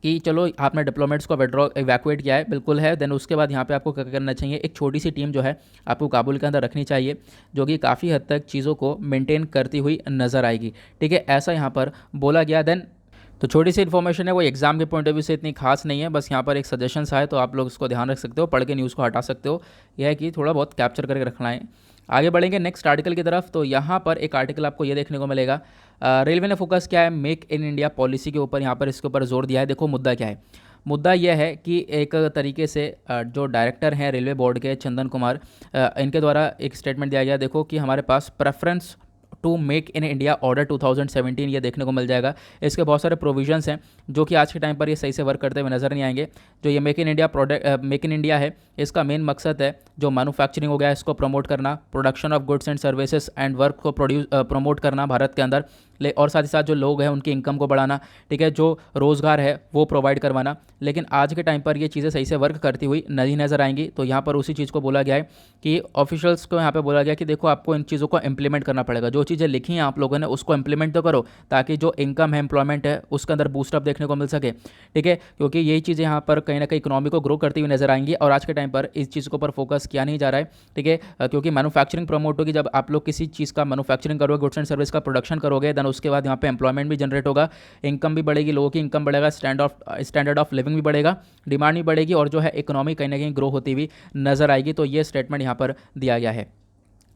कि चलो आपने डिप्लोमेट्स को विड्रॉ इवैक्यूएट किया है, बिल्कुल है, देन उसके बाद यहाँ पे आपको क्या करना चाहिए, एक छोटी सी टीम जो है आपको काबुल के अंदर रखनी चाहिए, जो कि काफ़ी हद तक चीज़ों को मेंटेन करती हुई नज़र आएगी। ठीक है, ऐसा यहाँ पर बोला गया। देन तो छोटी सी इन्फॉर्मेशन है, वो एग्जाम के पॉइंट ऑफ व्यू से इतनी खास नहीं है, बस यहाँ पर एक सजेशंस आए तो आप लोग इसको ध्यान रख सकते हो, पढ़ के न्यूज़ को हटा सकते हो। यह है कि थोड़ा बहुत कैप्चर करके रखना है। आगे बढ़ेंगे नेक्स्ट आर्टिकल की तरफ। तो यहाँ पर एक आर्टिकल आपको ये देखने को मिलेगा, रेलवे ने फोकस किया है मेक इन इंडिया पॉलिसी के ऊपर, यहाँ पर इसके ऊपर जोर दिया है। देखो मुद्दा क्या है, मुद्दा यह है कि एक तरीके से जो डायरेक्टर हैं रेलवे बोर्ड के चंदन कुमार, इनके द्वारा एक स्टेटमेंट दिया गया, देखो कि हमारे पास preference to make in India order 2017 ये देखने को मिल जाएगा। इसके बहुत सारे प्रोविजंस हैं जो कि आज के टाइम पर ये सही से वर्क करते हुए नज़र नहीं आएंगे। जो ये make in India product make in India है, इसका मेन मकसद है जो मैन्युफैक्चरिंग हो गया इसको प्रमोट करना, production of goods and services and work को प्रमोट करना भारत के अंदर, और साथ ही साथ जो लोग हैं उनकी इनकम को बढ़ाना। ठीक है, जो रोज़गार है वो प्रोवाइड करवाना। लेकिन आज के टाइम पर ये चीज़ें सही से वर्क करती हुई नहीं नज़र आएंगी। तो यहाँ पर उसी चीज़ को बोला गया है कि ऑफिशियल्स को यहाँ पे बोला गया कि देखो आपको इन चीज़ों को इम्प्लीमेंट करना पड़ेगा, जो चीज़ें लिखी हैं आप लोगों ने उसको इम्प्लीमेंट तो करो, ताकि जो इनकम है एम्प्लॉयमेंट है उसके अंदर बूस्टअप देखने को मिल सके। ठीक है, क्योंकि यही चीज़ें यहाँ पर कहीं ना कहीं इकोनॉमी को ग्रो करती हुई नजर आएंगी, और आज के टाइम पर इस चीज़ के ऊपर फोकस किया नहीं जा रहा है। ठीक है, क्योंकि मैन्युफैक्चरिंग प्रमोट होगी, जब आप लोग किसी चीज़ का मैन्युफैक्चरिंग करोगे, गुड्स एंड सर्विस का प्रोडक्शन करोगे, देन उसके बाद यहाँ पे एम्प्लॉयमेंट भी जनरेट होगा, इनकम भी बढ़ेगी, लोगों की इनकम बढ़ेगा, स्टैंडर्ड ऑफ लिविंग भी बढ़ेगा, डिमांड भी बढ़ेगी, और जो है इकोनॉमी कहीं ना कहीं ग्रो होती हुई नजर आएगी। तो ये स्टेटमेंट यहाँ पर दिया गया है।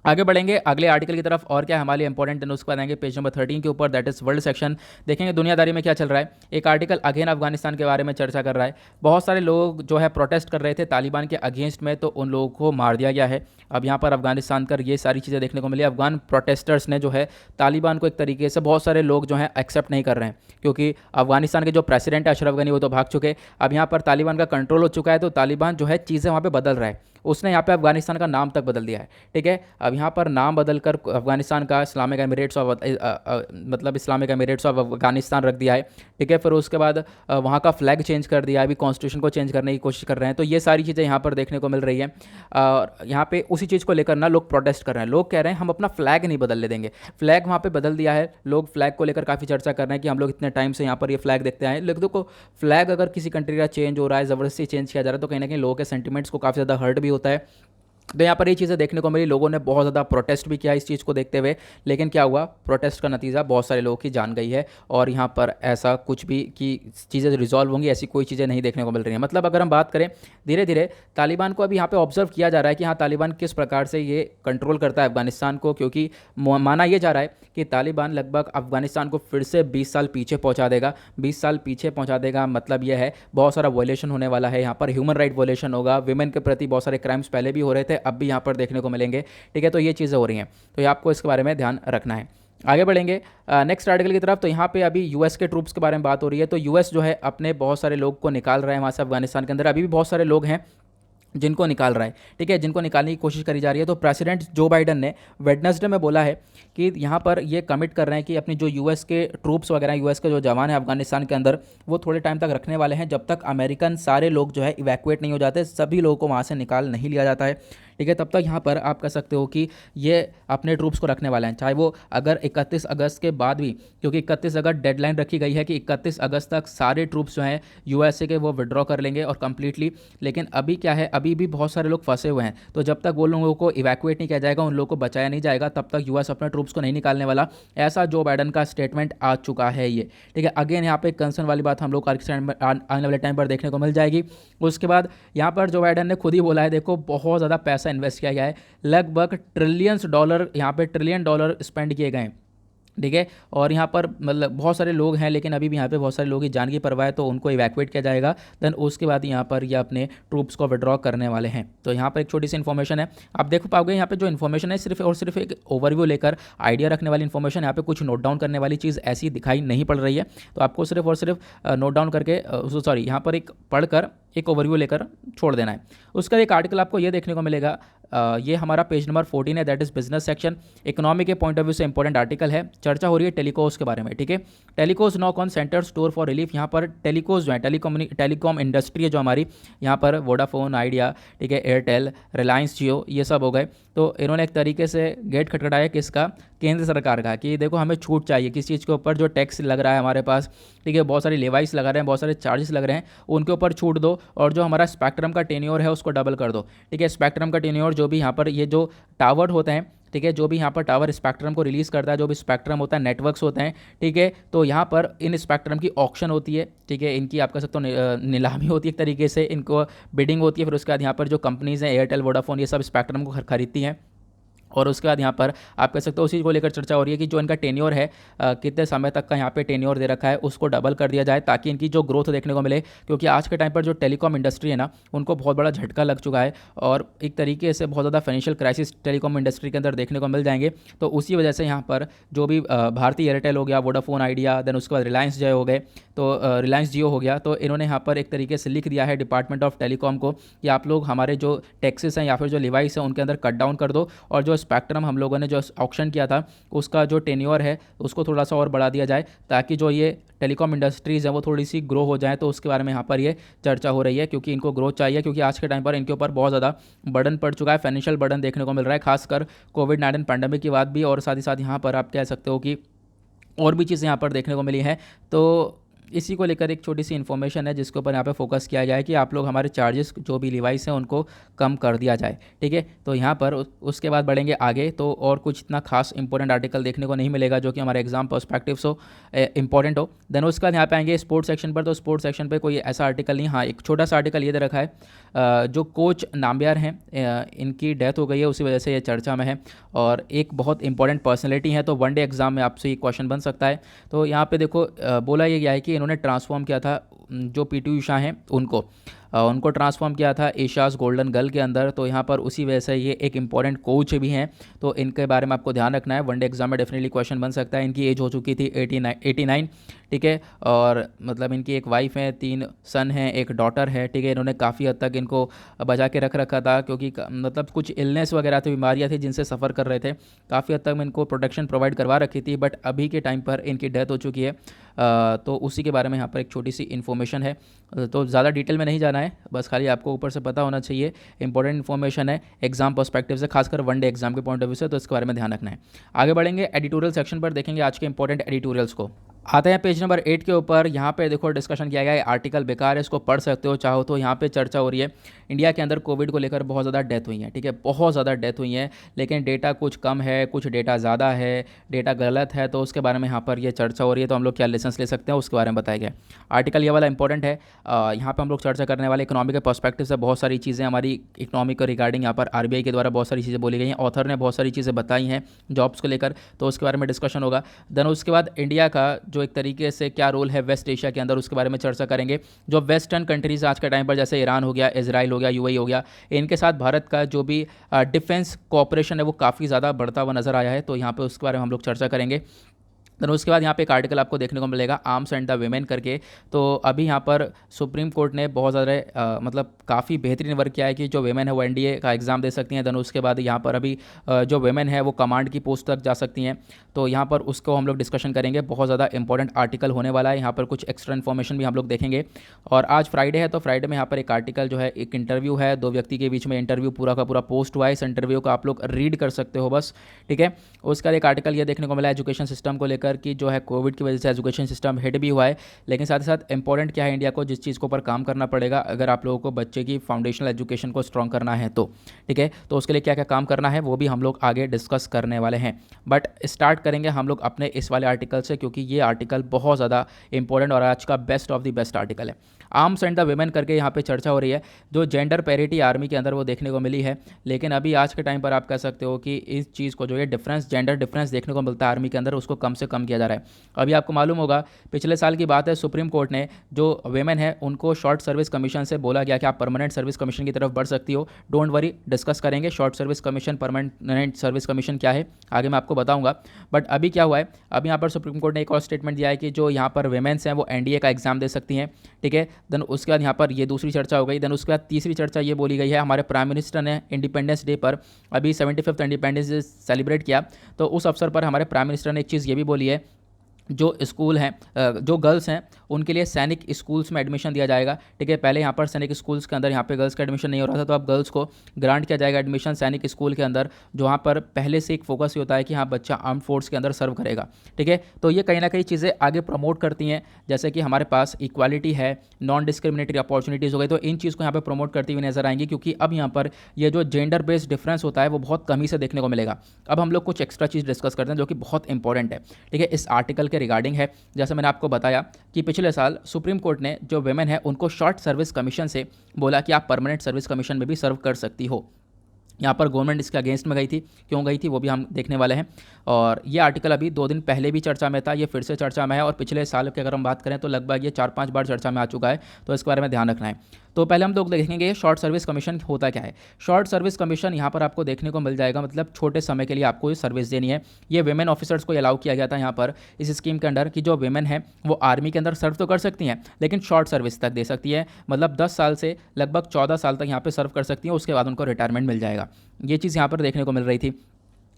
आगे बढ़ेंगे अगले आर्टिकल की तरफ, और क्या हमारे इंपॉर्टेंट न्यूज़ उसके बाद आएंगे पेज नंबर 13 के ऊपर, दैट इज वर्ल्ड सेक्शन। देखेंगे दुनियादारी में क्या चल रहा है। एक आर्टिकल अगेन अफगानिस्तान के बारे में चर्चा कर रहा है। बहुत सारे लोग जो है प्रोटेस्ट कर रहे थे तालिबान के अगेंस्ट में, तो उन लोगों को मार दिया गया है। अब यहाँ पर अफगानिस्तान कर ये सारी चीज़ें देखने को मिली। अफगान प्रोटेस्टर्स ने जो है तालिबान को एक तरीके से, बहुत सारे लोग जो हैं एक्सेप्ट नहीं कर रहे हैं, क्योंकि अफगानिस्तान के जो प्रेसिडेंट है अशरफ गनी वो तो भाग चुके। अब यहाँ पर तालिबान का कंट्रोल हो चुका है, तो तालिबान जो है चीज़ें वहाँ पर बदल रहा है, उसने यहाँ पे अफगानिस्तान का नाम तक बदल दिया है। ठीक है, अब यहाँ पर नाम बदलकर अफगानिस्तान का इस्लामिक एमिरेट्स ऑफ मतलब इस्लामिक एमिरेट्स ऑफ अफगानिस्तान रख दिया है। ठीक है, फिर उसके बाद वहाँ का फ्लैग चेंज कर दिया है, अभी कॉन्स्टिट्यूशन को चेंज करने की कोशिश कर रहे हैं। तो ये सारी चीज़ें यहाँ पर देखने को मिल रही है। और यहाँ पे उसी चीज़ को लेकर ना लोग प्रोटेस्ट कर रहे हैं। लोग कह रहे हैं हम अपना फ्लैग नहीं बदलने देंगे। फ्लैग वहाँ पे बदल दिया है, लोग फ्लैग को लेकर काफ़ी चर्चा कर रहे हैं कि हम लोग इतने टाइम से यहाँ पर ये फ्लैग देखते हैं। लेकिन देखो, फ्लैग अगर किसी कंट्री का चेंज हो रहा है, ज़बरदस्ती चेंज किया जा रहा है, तो कहीं ना कहीं लोगों के सेंटिमेंट्स को काफ़ी ज़्यादा हर्ट भी होता है। तो यहाँ पर ये चीज़ें देखने को मिली, लोगों ने बहुत ज़्यादा प्रोटेस्ट भी किया इस चीज़ को देखते हुए। लेकिन क्या हुआ, प्रोटेस्ट का नतीजा बहुत सारे लोगों की जान गई है, और यहाँ पर ऐसा कुछ भी कि चीज़ें रिजॉल्व होंगी ऐसी कोई चीज़ें नहीं देखने को मिल रही हैं। मतलब अगर हम बात करें, धीरे धीरे तालिबान को अभी यहाँ पे ऑब्जर्व किया जा रहा है कि हाँ तालिबान किस प्रकार से ये कंट्रोल करता है अफगानिस्तान को, क्योंकि माना यह जा रहा है कि तालिबान लगभग अफगानिस्तान को फिर से 20 साल पीछे पहुँचा देगा। 20 साल पीछे पहुँचा देगा मतलब यह है बहुत सारा वायलेशन होने वाला है। यहाँ पर ह्यूमन राइट वायलेशन होगा, विमेन के प्रति बहुत सारे क्राइम्स पहले भी हो रहे थे, अब भी यहाँ पर देखने को मिलेंगे। ठीक है, तो ये चीज़ें हो रही हैं, तो ये आपको इसके बारे में ध्यान रखना है। आगे बढ़ेंगे नेक्स्ट आर्टिकल की तरफ। तो यहाँ पे अभी यूएस के ट्रूप्स के बारे में बात हो रही है। तो यूएस जो है अपने बहुत सारे लोग को निकाल रहा है वहाँ से अफगानिस्तान के अंदर। अभी भी बहुत सारे लोग हैं जिनको निकाल रहा है। ठीक है, जिनको निकालने की कोशिश करी जा रही है। तो प्रेसिडेंट जो बाइडन ने वेडनेसडे में बोला है कि यहाँ पर ये कमिट कर रहे हैं कि अपनी जो यूएस के ट्रूप्स वगैरह, यूएस के जो जवान हैं अफगानिस्तान के अंदर, वो थोड़े टाइम तक रखने वाले हैं, जब तक अमेरिकन सारे लोग जो है इवैक्यूएट नहीं हो जाते, सभी लोगों को वहाँ से निकाल नहीं लिया जाता है। ठीक है, तब तक यहाँ पर आप कह सकते हो कि ये अपने ट्रूप्स को रखने वाले हैं, चाहे वो अगर 31 अगस्त के बाद भी, क्योंकि 31 अगस्त डेडलाइन रखी गई है कि 31 अगस्त तक सारे ट्रूप्स जो हैं यूएसए के वो विड्रॉ कर लेंगे और कंप्लीटली। लेकिन अभी क्या है, अभी भी बहुत सारे लोग फंसे हुए हैं, तो जब तक वो लोगों को इवैक्यूएट नहीं किया जाएगा, उन लोगों को बचाया नहीं जाएगा, तब तक यूएस अपने ट्रूप्स को नहीं निकालने वाला। ऐसा जो बाइडन का स्टेटमेंट आ चुका है ये। ठीक है, अगेन यहाँ पे कंसर्न वाली बात हम लोग आने वाले टाइम पर देखने को मिल जाएगी। उसके बाद यहाँ पर जो बाइडन ने खुद ही बोला है, देखो बहुत ज़्यादा पैसा इन्वेस्ट किया गया है, लगभग ट्रिलियंस डॉलर, यहाँ पे $1 ट्रिलियन स्पेंड किए गए हैं। ठीक है, और यहाँ पर मतलब बहुत सारे लोग हैं, लेकिन अभी भी यहाँ पे बहुत सारे लोगों की जान की परवाह है, तो उनको इवैक्यूएट किया जाएगा। देन उसके बाद यहाँ पर ये अपने ट्रूप्स को विड्रॉ करने वाले हैं। तो यहाँ पर एक छोटी सी इन्फॉर्मेशन है, आप देख पाओगे यहाँ पे जो इन्फॉर्मेशन है सिर्फ और सिर्फ एक ओवरव्यू लेकर आइडिया रखने वाली इन्फॉर्मेशन, यहाँ पे कुछ नोट डाउन करने वाली चीज़ ऐसी दिखाई नहीं पड़ रही है। तो आपको सिर्फ और सिर्फ नोट डाउन करके, यहाँ पर एक पढ़कर एक ओवरव्यू लेकर छोड़ देना है। उसका एक आर्टिकल आपको ये देखने को मिलेगा, ये हमारा पेज नंबर 14 है, that is business section. Economy के पॉइंट ऑफ व्यू से इंपॉर्टेंट आर्टिकल है, चर्चा हो रही है टेलीकॉस के बारे में, ठीक है। Telcos knock on centre store for relief. यहाँ पर टेलीकॉस जो है, टेलीकॉम इंडस्ट्री है जो हमारी, यहाँ पर वोडाफोन आइडिया, ठीक है, एयरटेल, रिलायंस जियो, ये सब हो गए। तो इन्होंने एक तरीके से गेट खटखटाया किसका, केंद्र सरकार का, कि देखो हमें छूट चाहिए किस चीज़ के ऊपर जो टैक्स लग रहा है हमारे पास, ठीक है, बहुत सारी लेवाइस लगा रहे हैं, बहुत सारे चार्जेस लग रहे हैं, उनके ऊपर छूट दो, और जो हमारा स्पेक्ट्रम का टेन्योर है उसको डबल कर दो, ठीक है। स्पेक्ट्रम का टेन्योर जो भी यहाँ पर ये जो टावर होते हैं, ठीक है, जो भी यहाँ पर टावर स्पेक्ट्रम को रिलीज़ करता है, जो भी स्पेक्ट्रम होता है, नेटवर्क्स होते हैं, ठीक है, तो यहाँ पर इन स्पेक्ट्रम की ऑक्शन होती है, ठीक है, इनकी आप कह सकते हो नीलामी होती है एक तरीके से, इनको बिडिंग होती है, फिर उसके बाद यहाँ पर जो कंपनीज़ हैं एयरटेल, वोडाफोन, ये सब स्पेक्ट्रम को खरीदती हैं। और उसके बाद यहाँ पर आप कह सकते हो उसी को लेकर चर्चा हो रही है कि जो इनका टेन्योर है, कितने समय तक का यहाँ पे टेन्योर दे रखा है, उसको डबल कर दिया जाए ताकि इनकी जो ग्रोथ देखने को मिले, क्योंकि आज के टाइम पर जो टेलीकॉम इंडस्ट्री है ना, उनको बहुत बड़ा झटका लग चुका है और एक तरीके से बहुत ज़्यादा फाइनेंशियल क्राइसिस टेलीकॉम इंडस्ट्री के अंदर देखने को मिल जाएंगे। तो उसी वजह से यहाँ पर जो भी भारतीय एयरटेल हो गया, वोडाफोन आइडिया, देन उसके बाद रिलायंस जो हो गए, तो रिलायंस जियो हो गया, तो इन्होंने यहाँ पर एक तरीके से लिख दिया है डिपार्टमेंट ऑफ टेलीकॉम को कि आप लोग हमारे जो टैक्सेस हैं या फिर जो लिवाइस हैं उनके अंदर कट डाउन कर दो, और जो स्पेक्ट्रम हम लोगों ने जो ऑक्शन किया था उसका जो टेन्योर है उसको थोड़ा सा और बढ़ा दिया जाए, ताकि जो ये टेलीकॉम इंडस्ट्रीज़ है वो थोड़ी सी ग्रो हो जाए। तो उसके बारे में यहाँ पर ये चर्चा हो रही है, क्योंकि इनको ग्रोथ चाहिए, क्योंकि आज के टाइम पर इनके ऊपर बहुत ज़्यादा बर्डन पड़ चुका है, फाइनेंशियल बर्डन देखने को मिल रहा है, खासकर कोविड-19 पैंडेमिक के बाद भी, और साथ ही साथ यहाँ पर आप कह सकते हो कि और भी चीज़ें यहाँ पर देखने को मिली हैं। तो इसी को लेकर एक छोटी सी इन्फॉर्मेशन है जिसके ऊपर यहाँ पे फोकस किया गया है कि आप लोग हमारे चार्जेस जो भी लिवाइस हैं उनको कम कर दिया जाए, ठीक है। तो यहाँ पर उसके बाद बढ़ेंगे आगे, तो और कुछ इतना खास इंपॉर्टेंट आर्टिकल देखने को नहीं मिलेगा जो कि हमारे एग्जाम पर्सपेक्टिव से इंपॉर्टेंट हो। देन उसके बाद यहाँ पे आएंगे स्पोर्ट्स सेक्शन पर। तो स्पोर्ट्स सेक्शन पर कोई ऐसा आर्टिकल नहीं, हाँ एक छोटा सा आर्टिकल ये दे रखा है, जो कोच नाम्बियार हैं इनकी डेथ हो गई है, उसी वजह से ये चर्चा में है, और एक बहुत इंपॉर्टेंट पर्सनैलिटी है, तो वनडे एग्जाम में आपसे ये क्वेश्चन बन सकता है। तो यहाँ पे देखो बोला ये गया है कि इन्होंने ट्रांसफॉर्म किया था जो पीटी उषा हैं उनको ट्रांसफॉर्म किया था एशियाज़ गोल्डन गर्ल के अंदर, तो यहाँ पर उसी वजह से ये एक इंपॉर्टेंट कोच भी हैं, तो इनके बारे में आपको ध्यान रखना है, वनडे एग्जाम में डेफिनेटली क्वेश्चन बन सकता है। इनकी एज हो चुकी थी 89, ठीक है, और मतलब इनकी एक वाइफ है, 3 सन हैं, एक डॉटर है, ठीक है। इन्होंने काफ़ी हद तक इनको बचा के रख रखा था, क्योंकि मतलब कुछ इलनेस वगैरह थी, बीमारियाँ थी जिनसे सफ़र कर रहे थे, काफ़ी हद तक मैं इनको प्रोटेक्शन प्रोवाइड करवा रखी थी, बट अभी के टाइम पर इनकी डेथ हो चुकी है। तो उसी के बारे में यहाँ पर एक छोटी सी इन्फॉर्मेशन है, तो ज़्यादा डिटेल में नहीं जाना है, बस खाली आपको ऊपर से पता होना चाहिए, इंपॉर्टेंट इन्फॉर्मेशन है एग्जाम पर्सपेक्टिव से, खासकर वनडे एग्जाम के पॉइंट ऑफ व्यू से, तो इसके बारे में ध्यान रखना है। आगे बढ़ेंगे एडिटोरियल सेक्शन पर, देखेंगे आज के इंपॉर्टेंट एडिटोरियल्स को। आते हैं पेज नंबर 8 के ऊपर। यहाँ पे देखो डिस्कशन किया गया है, आर्टिकल बेकार है, इसको पढ़ सकते हो चाहो तो। यहाँ पे चर्चा हो रही है इंडिया के अंदर कोविड को लेकर बहुत ज़्यादा डेथ हुई है, ठीक है, बहुत ज़्यादा डेथ हुई है, लेकिन डेटा कुछ कम है, कुछ डेटा ज़्यादा है, डेटा गलत है, तो उसके बारे में यहाँ पर ये चर्चा हो रही है। तो हम लोग क्या लेसन्स ले सकते हैं उसके बारे में बताया गया। आर्टिकल ये वाला इंपॉर्टेंट है, यहाँ पर हम लोग चर्चा करने वाले इकोनॉमी के पर्सपेक्टिव से बहुत सारी चीज़ें हमारी इकोनॉमी को रिगार्डिंग यहाँ पर आरबीआई के द्वारा बहुत सारी चीज़ें बोली गई हैं, ऑथर ने बहुत सारी चीज़ें बताई हैं जॉब्स को लेकर, तो उसके बारे में डिस्कशन होगा। देन उसके बाद इंडिया का जो एक तरीके से क्या रोल है वेस्ट एशिया के अंदर, उसके बारे में चर्चा करेंगे। जो वेस्टर्न कंट्रीज आज के टाइम पर, जैसे ईरान हो गया, इजराइल हो गया, यूएई हो गया, इनके साथ भारत का जो भी डिफेंस कोऑपरेशन है वो काफ़ी ज़्यादा बढ़ता हुआ नजर आया है, तो यहाँ पे उसके बारे में हम लोग चर्चा करेंगे। देन उसके बाद यहाँ पे एक आर्टिकल आपको देखने को मिलेगा, आर्म्स एंड द वीमेन करके। तो अभी यहाँ पर सुप्रीम कोर्ट ने बहुत ज़्यादा मतलब काफ़ी बेहतरीन वर्क किया है कि जो वीमेन है वो एनडीए का एग्ज़ाम दे सकती हैं। देन उसके बाद यहाँ पर अभी जो वीमेन है वो कमांड की पोस्ट तक जा सकती हैं, तो यहाँ पर उसको हम लोग डिस्कशन करेंगे। बहुत ज़्यादा इंपॉर्टेंट आर्टिकल होने वाला है, यहाँ पर कुछ एक्स्ट्रा इन्फॉर्मेशन भी हम लोग देखेंगे। और आज फ्राइडे है, तो फ्राइडे में यहाँ पर एक आर्टिकल जो है, एक इंटरव्यू है, 2 व्यक्ति के बीच में इंटरव्यू पूरा का पूरा पोस्ट हुआ है, इस इंटरव्यू को आप लोग रीड कर सकते हो बस, ठीक है। उसका एक आर्टिकल ये देखने को मिला एजुकेशन सिस्टम को लेकर कि जो है कोविड की वजह से एजुकेशन सिस्टम हिट भी हुआ है, लेकिन साथ ही साथ इंपॉर्टेंट क्या है, इंडिया को जिस चीज़ के ऊपर काम करना पड़ेगा अगर आप लोगों को बच्चे की फाउंडेशनल एजुकेशन को स्ट्रॉन्ग करना है तो, ठीक है। तो उसके लिए क्या क्या काम करना है वो भी हम लोग आगे डिस्कस करने वाले हैं, बट स्टार्ट करेंगे हम लोग अपने इस वाले आर्टिकल से, क्योंकि ये आर्टिकल बहुत ज़्यादा इंपॉर्टेंट और आज का best of the best article है। आर्म्स एंड द वीमेन करके यहाँ पे चर्चा हो रही है, जो जेंडर पैरिटी आर्मी के अंदर वो देखने को मिली है, लेकिन अभी आज के टाइम पर आप कह सकते हो कि इस चीज़ को जो ये डिफरेंस, जेंडर डिफरेंस देखने को मिलता है आर्मी के अंदर, उसको कम से कम किया जा रहा है। अभी आपको मालूम होगा पिछले साल की बात है, सुप्रीम कोर्ट ने जो वेमेन है उनको शॉर्ट सर्विस कमीशन से बोला गया कि आप परमानेंट सर्विस कमीशन की तरफ बढ़ सकती हो। डोंट वरी, डिस्कस करेंगे short service commission permanent service commission क्या है, आगे मैं आपको बताऊंगा। बट अभी क्या हुआ है, अभी यहाँ पर सुप्रीम कोर्ट ने एक और स्टेटमेंट दिया है कि जो यहाँ पर वेमेन्स हैं वो एनडीए का एग्जाम दे सकती हैं, ठीक है। देन उसके बाद यहाँ पर ये दूसरी चर्चा हो गई। देन उसके बाद तीसरी चर्चा ये बोली गई है, हमारे प्राइम मिनिस्टर ने इंडिपेंडेंस डे पर अभी 75th इंडिपेंडेंस डे सेलिब्रेट किया, तो उस अवसर पर हमारे प्राइम मिनिस्टर ने एक चीज़ ये भी बोली है, जो स्कूल हैं, जो गर्ल्स हैं उनके लिए सैनिक स्कूल्स में एडमिशन दिया जाएगा, ठीक है। पहले यहाँ पर सैनिक स्कूल्स के अंदर यहाँ पे गर्ल्स का एडमिशन नहीं हो रहा था, तो अब गर्ल्स को ग्रांट किया जाएगा एडमिशन सैनिक स्कूल के अंदर, जो वहाँ पर पहले से एक फोकस ये होता है कि हाँ बच्चा आर्म फोर्स के अंदर सर्व करेगा, ठीक है। तो ये कहीं ना कहीं चीज़ें आगे प्रमोट करती हैं, जैसे कि हमारे पास इक्वालिटी है, नॉन डिस्क्रिमिनेटरी अपॉर्चुनिटीज़ हो गई, तो इन चीज़ को यहाँ पर प्रमोट करती हुई नजर आएंगी, क्योंकि अब यहाँ पर ये जो जेंडर बेस्ड डिफरेंस होता है वो बहुत कम ही से देखने को मिलेगा। अब हम लोग कुछ एक्स्ट्रा चीज़ डिस्कस करते हैं जो कि बहुत इंपॉर्टेंट है, ठीक है, इस आर्टिकल के रिगार्डिंग है। जैसे मैंने आपको बताया कि पिछले साल सुप्रीम कोर्ट ने जो वेमेन है उनको शॉर्ट सर्विस कमीशन से बोला कि आप परमानेंट सर्विस कमीशन में भी सर्व कर सकती हो। यहाँ पर गवर्नमेंट इसके अगेंस्ट में गई थी, क्यों गई थी वो भी हम देखने वाले हैं। और ये आर्टिकल अभी 2 दिन पहले भी चर्चा में था, ये फिर से चर्चा में है, और पिछले साल की अगर हम बात करें तो लगभग ये 4-5 बार चर्चा में आ चुका है, तो इसके बारे में ध्यान रखना है। तो पहले हम लोग देखेंगे शॉर्ट सर्विस कमीशन होता क्या है। शॉर्ट सर्विस कमीशन यहाँ पर आपको देखने को मिल जाएगा, मतलब छोटे समय के लिए आपको ये सर्विस देनी है। ये वेमेन ऑफिसर्स को अलाउ किया गया था यहाँ पर इस स्कीम के अंडर कि जो वेमेन है वो आर्मी के अंदर सर्व तो कर सकती हैं, लेकिन शॉर्ट सर्विस तक दे सकती है, मतलब 10 साल से लगभग 14 साल तक यहाँ पर सर्व कर सकती हैं, उसके बाद उनको रिटायरमेंट मिल जाएगा। ये चीज़ यहाँ पर देखने को मिल रही थी।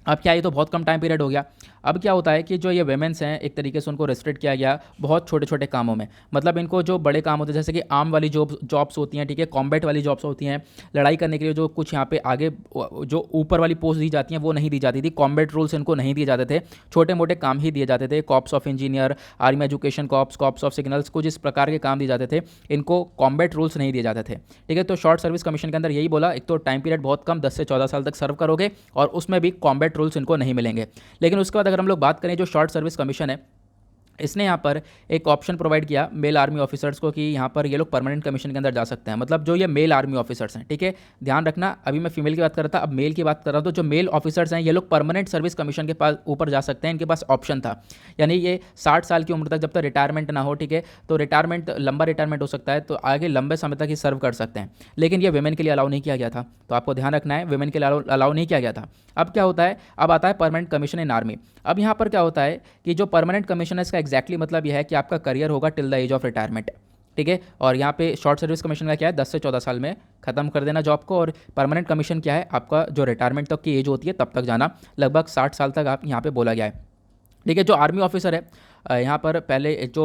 अब क्या, ये तो बहुत कम टाइम पीरियड हो गया। अब क्या होता है कि जो ये वेमेन्स हैं एक तरीके से उनको रेस्ट्रिक्ट किया गया बहुत छोटे छोटे कामों में, मतलब इनको जो बड़े काम होते हैं जैसे कि आर्म वाली जॉब्स होती हैं, ठीक है, कॉम्बैट वाली जॉब्स होती हैं, लड़ाई करने के लिए जो कुछ यहाँ पे आगे जो ऊपर वाली पोस्ट दी जाती हैं वो नहीं दी जाती थी, कॉम्बैट रूल्स इनको नहीं दिए जाते थे, छोटे मोटे काम ही दिए जाते थे, corps of engineer, army education corps, corps of signals, कुछ इस प्रकार के काम दिए जाते थे, इनको कॉम्बैट रूल्स नहीं दिए जाते थे, ठीक है। तो शॉर्ट सर्विस कमीशन के अंदर यही बोला, एक तो टाइम पीरियड बहुत कम 10 से 14 साल तक सर्व करोगे और उसमें भी कॉम्बैट रूल्स इनको नहीं मिलेंगे। लेकिन उसके बाद अगर हम लोग बात करें जो शॉर्ट सर्विस कमीशन है, इसने यहाँ पर एक ऑप्शन प्रोवाइड किया मेल आर्मी ऑफिसर्स को कि यहाँ पर ये लोग परमानेंट कमीशन के अंदर जा सकते हैं, मतलब जो ये मेल आर्मी ऑफिसर्स हैं, ठीक है, ध्यान रखना, अभी मैं फीमेल की बात कर रहा था, अब मेल की बात कर रहा हूँ। तो जो मेल ऑफिसर्स हैं ये लोग परमानेंट सर्विस कमीशन के पास ऊपर जा सकते हैं, इनके पास ऑप्शन था, यानी ये 60 साल की उम्र तक जब तक रिटायरमेंट ना हो, ठीक है, तो रिटायरमेंट लंबा रिटायरमेंट हो सकता है, तो आगे लंबे समय तक ही सर्व कर सकते हैं, लेकिन ये वेमेन के लिए अलाउ नहीं किया गया था, तो आपको ध्यान रखना है वेमेन के लिए अलाउ नहीं किया गया था। अब क्या होता है, अब आता है परमानेंट कमीशन इन आर्मी। अब यहाँ पर क्या होता है कि जो परमानेंट कमीशन है इसका एग्जैक्टली मतलब यह है कि आपका करियर होगा till the age of retirement, ठीक है। और यहाँ पे शॉर्ट सर्विस कमीशन का क्या है, 10 से 14 साल में खत्म कर देना जॉब को, और परमानेंट कमीशन क्या है, आपका जो रिटायरमेंट तक की एज होती है तब तक जाना, लगभग 60 साल तक आप यहाँ पे बोला गया है, ठीक है। जो आर्मी ऑफिसर है यहाँ पर पहले जो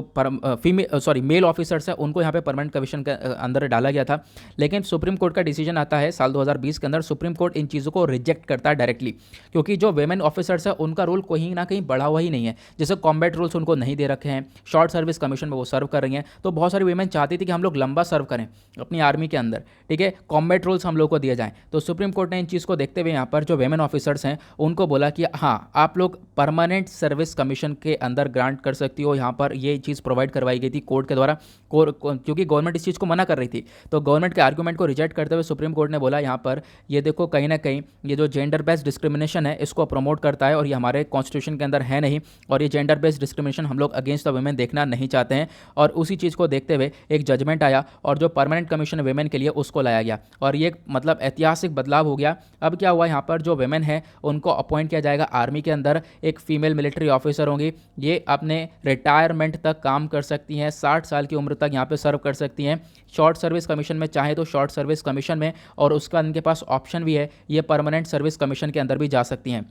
मेल ऑफिसर्स हैं उनको यहाँ पे परमानेंट कमीशन के अंदर डाला गया था, लेकिन सुप्रीम कोर्ट का डिसीजन आता है साल 2020 के अंदर, सुप्रीम कोर्ट इन चीज़ों को रिजेक्ट करता है डायरेक्टली, क्योंकि जो वेमेन ऑफिसर्स है उनका रोल कहीं ना कहीं बढ़ा हुआ ही नहीं है, जैसे कॉम्बैट रूल्स उनको नहीं दे रखे हैं, शॉर्ट सर्विस कमीशन में वो सर्व कर रही हैं, तो बहुत सारी वेमेन चाहती थी कि हम लोग लंबा सर्व करें अपनी आर्मी के अंदर, ठीक है, कॉम्बैट रूल्स हम लोग को दिए जाएँ। तो सुप्रीम कोर्ट ने इन चीज़ को देखते हुए यहाँ पर जो वेमेन ऑफिसर्स हैं उनको बोला कि हाँ आप लोग परमानेंट सर्विस कमीशन के अंदर ग्रांट कर सकती हो, यहाँ पर ये चीज़ प्रोवाइड करवाई गई थी कोर्ट के द्वारा, क्योंकि गवर्नमेंट इस चीज़ को मना कर रही थी, तो गवर्नमेंट के आर्गुमेंट को रिजेक्ट करते हुए सुप्रीम कोर्ट ने बोला यहाँ पर ये देखो कहीं ना कहीं ये जो जेंडर बेस्ड डिस्क्रिमिनेशन है इसको प्रमोट करता है और ये हमारे कॉन्स्टिट्यूशन के अंदर है नहीं, और ये जेंडर बेस्ड डिस्क्रिमिनेशन हम लोग अगेंस्ट द वुमेन देखना नहीं चाहते हैं, और उसी चीज़ को देखते हुए एक जजमेंट आया और जो परमानेंट कमीशन है वेमेन के लिए उसको लाया गया, और ये मतलब ऐतिहासिक बदलाव हो गया। अब क्या हुआ, यहाँ पर जो वेमेन है उनको अपॉइंट किया जाएगा आर्मी के अंदर, एक फीमेल मिलिट्री ऑफिसर होंगी, ये अपने रिटायरमेंट तक काम कर सकती हैं, 60 साल की उम्र तक यहाँ पे सर्व कर सकती हैं, शॉर्ट सर्विस कमीशन में चाहे तो शॉर्ट सर्विस कमीशन में, और उसका इनके पास ऑप्शन भी है ये परमानेंट सर्विस कमीशन के अंदर भी जा सकती हैं।